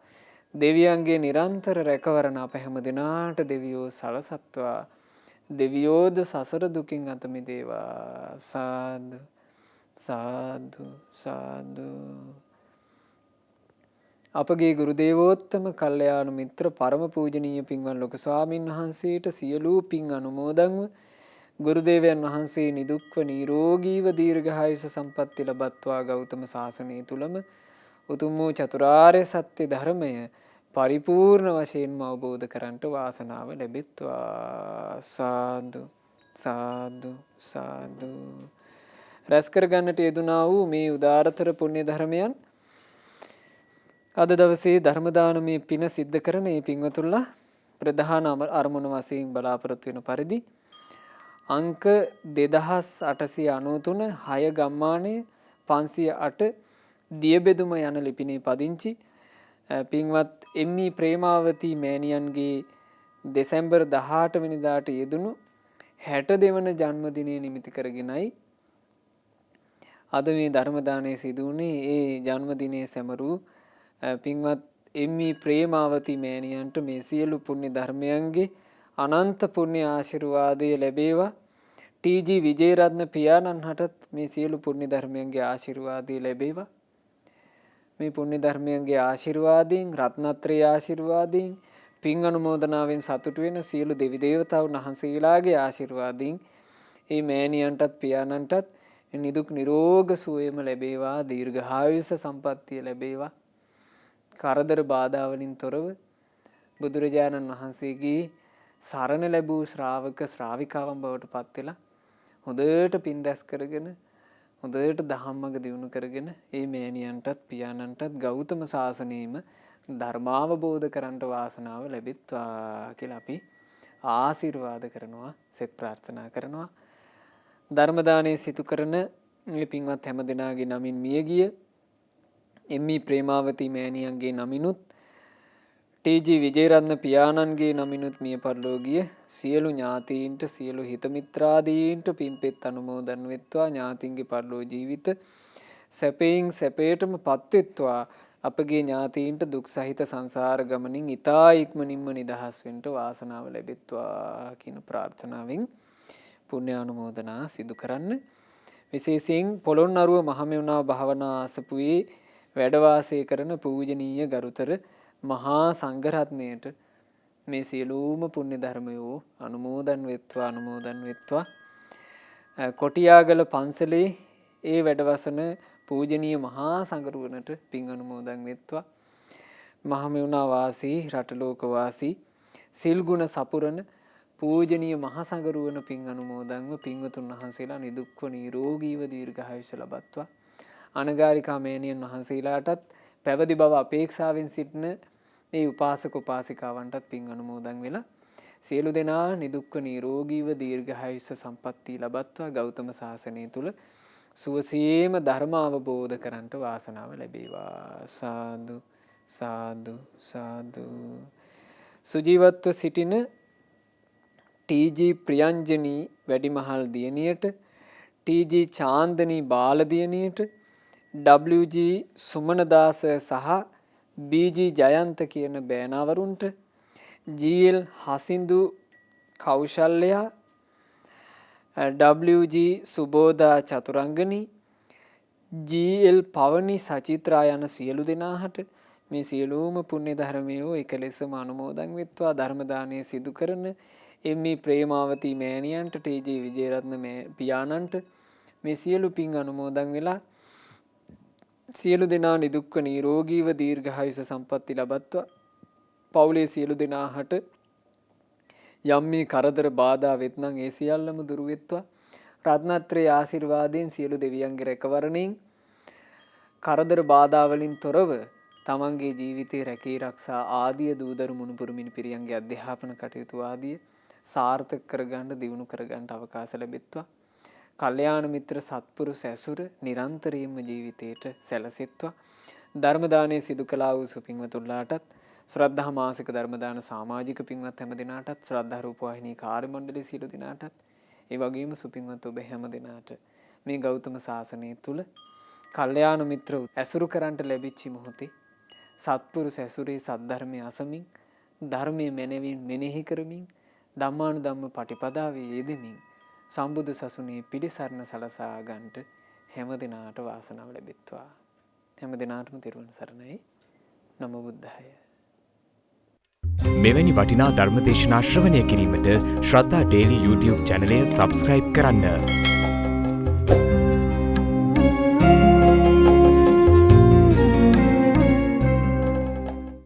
Speaker 1: දෙවියන්ගේ නිරන්තර රැකවරණ අප හැම දිනාට දෙවියෝ සලසත්වා. දෙවියෝද සසර දුකින් අත මිදේවා. සාදු සාදු සාදු. අපගේ ගුරු දේවෝත්තම කල්යාණ මිත්‍ර පරම පූජනීය පින්වත් ලොකු ස්වාමින් වහන්සේට සියලු පින් අනුමෝදන්ව ගුරු දේවයන් වහන්සේ නිදුක්ව නිරෝගීව දීර්ඝායුෂ සම්පන්නිය ලබත්වා ගෞතම සාසනය තුලම උතුම් වූ චතුරාර්ය සත්‍ය ධර්මය පරිපූර්ණ වශයෙන්ම අවබෝධ කරන්ට වාසනාව ලැබෙත්වා. සාදු සාදු සාදු. රැස් කර ගන්නට යෙදුනා වූ මේ උදාරතර පුණ්‍ය ධර්මයන් අද දවසේ ධර්ම දානමේ පින සිද්ධ කරන මේ පින්වතුන්ලා ප්‍රධාන අරමුණ වශයෙන් බලාපොරොත්තු වෙන පරිදි අංක 2893 6 ගම්මානය 508 දියබෙදුම යන ලිපිනේ පදිංචි පින්වත් එම්.ඊ. ප්‍රේමාවතී මෑණියන්ගේ දෙසැම්බර් 18 වෙනිදාට යෙදුණු 62 වන ජන්මදිනය නිමිති කරගෙනයි අද මේ ධර්ම දානය සිදු වුණේ. ඒ ජන්මදිනයේ සැමරූ පින්වත් එම්.ඊ. ප්‍රේමාවතී මෑණියන්ට මේ සියලු පුණ්‍ය ධර්මයන්ගේ අනන්ත පුණ්‍ය ආශිර්වාදය ලැබේවා. ටී.ජී. විජේරත්න පියාණන් හටත් මේ සියලු පුණ්‍ය ධර්මයන්ගේ ආශිර්වාදය ලැබේවා. මේ පුණ්‍ය ධර්මයන්ගේ ආශිර්වාදයෙන් රත්නත්‍රයේ ආශිර්වාදයෙන් පින් අනුමෝදනාවෙන් සතුටු වෙන සියලු දෙවි දේවතාවුන් වහන්සේලාගේ ආශිර්වාදයෙන් මේ මෑණියන්ටත් පියාණන්ටත් නිදුක් නිරෝග සුවයම ලැබේවා, දීර්ඝායුෂ සම්පන්නිය ලැබේවා. කරදර බාධාවලින් තොරව බුදුරජාණන් වහන්සේගේ සරණ ලැබූ ශ්‍රාවක ශ්‍රාවිකාවන් බවට පත් වෙලා හොඳට පින් රැස් කරගෙන හොඳට ධම්මග දියුණු කරගෙන මේ මෑණියන්ටත් පියාණන්ටත් ගෞතම සාසනයෙම ධර්මාවබෝධ කරන්ට වාසනාව ලැබෙත්වා කියලා අපි ආශිර්වාද කරනවා, සෙත් ප්‍රාර්ථනා කරනවා. ධර්ම දානයේ සිදු කරන මේ පින්වත් හැම දෙනාගේ නමින් මියගිය එම්.ඊ. ප්‍රේමාවතී මෑණියන්ගේ නමිනුත් ටී.ජී. විජේරත්න පියාණන්ගේ නමිනුත් මිය පරලෝකීය සියලු ඥාතීන්ට සියලු හිත මිත්‍රාදීන්ට පින්පෙත් අනුමෝදන් වෙත්වා. ඥාතීන්ගේ පරලෝ ජීවිත සැපයෙන් සැපයටම පත්වෙත්වා. අපගේ ඥාතීන්ට දුක් සහිත සංසාර ගමනින් ඊතා ඉක්මනින්ම නිදහස් වෙන්න වාසනාව ලැබෙත්වා කියන ප්‍රාර්ථනාවෙන් පුණ්‍ය අනුමෝදනා සිදු කරන්න. විශේෂයෙන් පොළොන්නරුව මහමෙවුනා භාවනා ආසපුවේ වැඩ වාසය කරන පූජනීය ගරුතර මහා සංඝරත්නයට මේ සියලුම පුණ්‍ය ධර්මයෝ අනුමෝදන් වෙත්වා. කොටියාගල පන්සලේ ඒ වැඩවසන පූජනීය මහා සංඝරුවනට පින් අනුමෝදන් වෙත්වා. මහමෙවුනා වාසී රටලෝක වාසී සිල් ගුණ සපුරන පූජනීය මහා සංඝරුවන පින් අනුමෝදන්ව පින්වතුන් වහන්සේලා නිදුක්ව නිරෝගීව දීර්ඝායුෂ ලබත්වා. අනගාരികා මෑණියන් වහන්සේලාටත් පැවිදි බව අපේක්ෂාවෙන් සිටින මේ උපාසක උපාසිකාවන්ටත් පින් අනුමෝදන් වෙලා සියලු දෙනා නිදුක්ව නිරෝගීව දීර්ඝායුෂ සම්පන්නිය ලබත්වා. ගෞතම සාසනය තුල සුවසේම ධර්ම අවබෝධ කරන්ට වාසනාව ලැබේවා. සාදු සාදු සාදු. සුජීවත්ව සිටින ටී.ජී. ප්‍රියංජනී වැඩිමහල් දියණියට, ටී.ජී. චාන්දනී බාලදියණියට, ඩබ්ලිව්.ජී. සුමනදාස සහ බී.ජී. ජයන්ත කියන බෑනාවරුන්ට, ජී.එල්. හසින්දු කෞශල්‍යා, ඩබ්ලිව්.ජී. සුබෝධා චතුරංගනී, ජී.එල්. පවනි සචිත්‍රා යන සියලු දෙනාට මේ සියලුම පුණ්‍ය ධර්මයෝ එක ලෙසම අනුමෝදන් වෙත්වා. ධර්ම දානයේ සිදු කරන එම්.ඊ. ප්‍රේමාවතී මෑණියන්ට, ටී.ජී. විජේරත්න පියාණන්ට මේ සියලු පින් අනුමෝදන් වෙලා සියලු දෙනා නිදුක්ව නිරෝගීව දීර්ඝායුෂ සම්පන්නිය ලබත්වා. පවුලේ සියලු දෙනාට යම් මේ කරදර බාධා වෙත්නම් ඒ සියල්ලම දුරු වෙත්වා. රත්නත්‍රයේ ආශිර්වාදයෙන් සියලු දෙවියන්ගේ රැකවරණයෙන් කරදර බාධා වලින් තොරව තමන්ගේ ජීවිතේ රැකී ආරක්ෂා ආදී දූදරු මුණුපුරු මිනිපිරියන්ගේ අධ්‍යාපන කටයුතු ආදී සාර්ථක කරගන්න දියුණු කරගන්න අවකාශ ලැබෙත්වා. කල්යාණ මිත්‍ර සත්පුරුෂ ඇසුර නිරන්තරයෙන්ම ජීවිතේට සැලසෙත්වා. ධර්ම දානයේ සිදු කළා වූ සුපින්වතුන්ලාටත්, ශ්‍රද්ධා මාසික ධර්ම දාන සමාජික පින්වත් හැම දිනාටත්, ශ්‍රද්ධා රූප වාහිනී කාර්ය මණ්ඩලයේ සියලු දිනාටත්, ඒ වගේම සුපින්වත් ඔබ හැම දිනාට මේ ගෞතම සාසනය තුල කල්යාණ මිත්‍ර ඇසුරු කරන්ට ලැබිච්ච මොහොතේ සත්පුරුෂ ඇසුරේ සද්ධර්මයේ අසමින්, ධර්මයේ මැනවින් මෙනෙහි කරමින්, ධම්මානුධම්ම පටිපදාවේ යෙදෙමින් සම්බුදු සසුනේ පිළිසරණ සලසා ගන්නට හැම දිනාට වාසනාව ලැබෙත්වා. හැම දිනාටම තෙරුවන් සරණයි. නමෝ බුද්ධාය.
Speaker 2: මෙවැනි වටිනා ධර්ම දේශනා ශ්‍රවණය කිරීමට ශ්‍රද්ධා ඩේලි YouTube චැනලය සබ්ස්ක්‍රයිබ් කරන්න.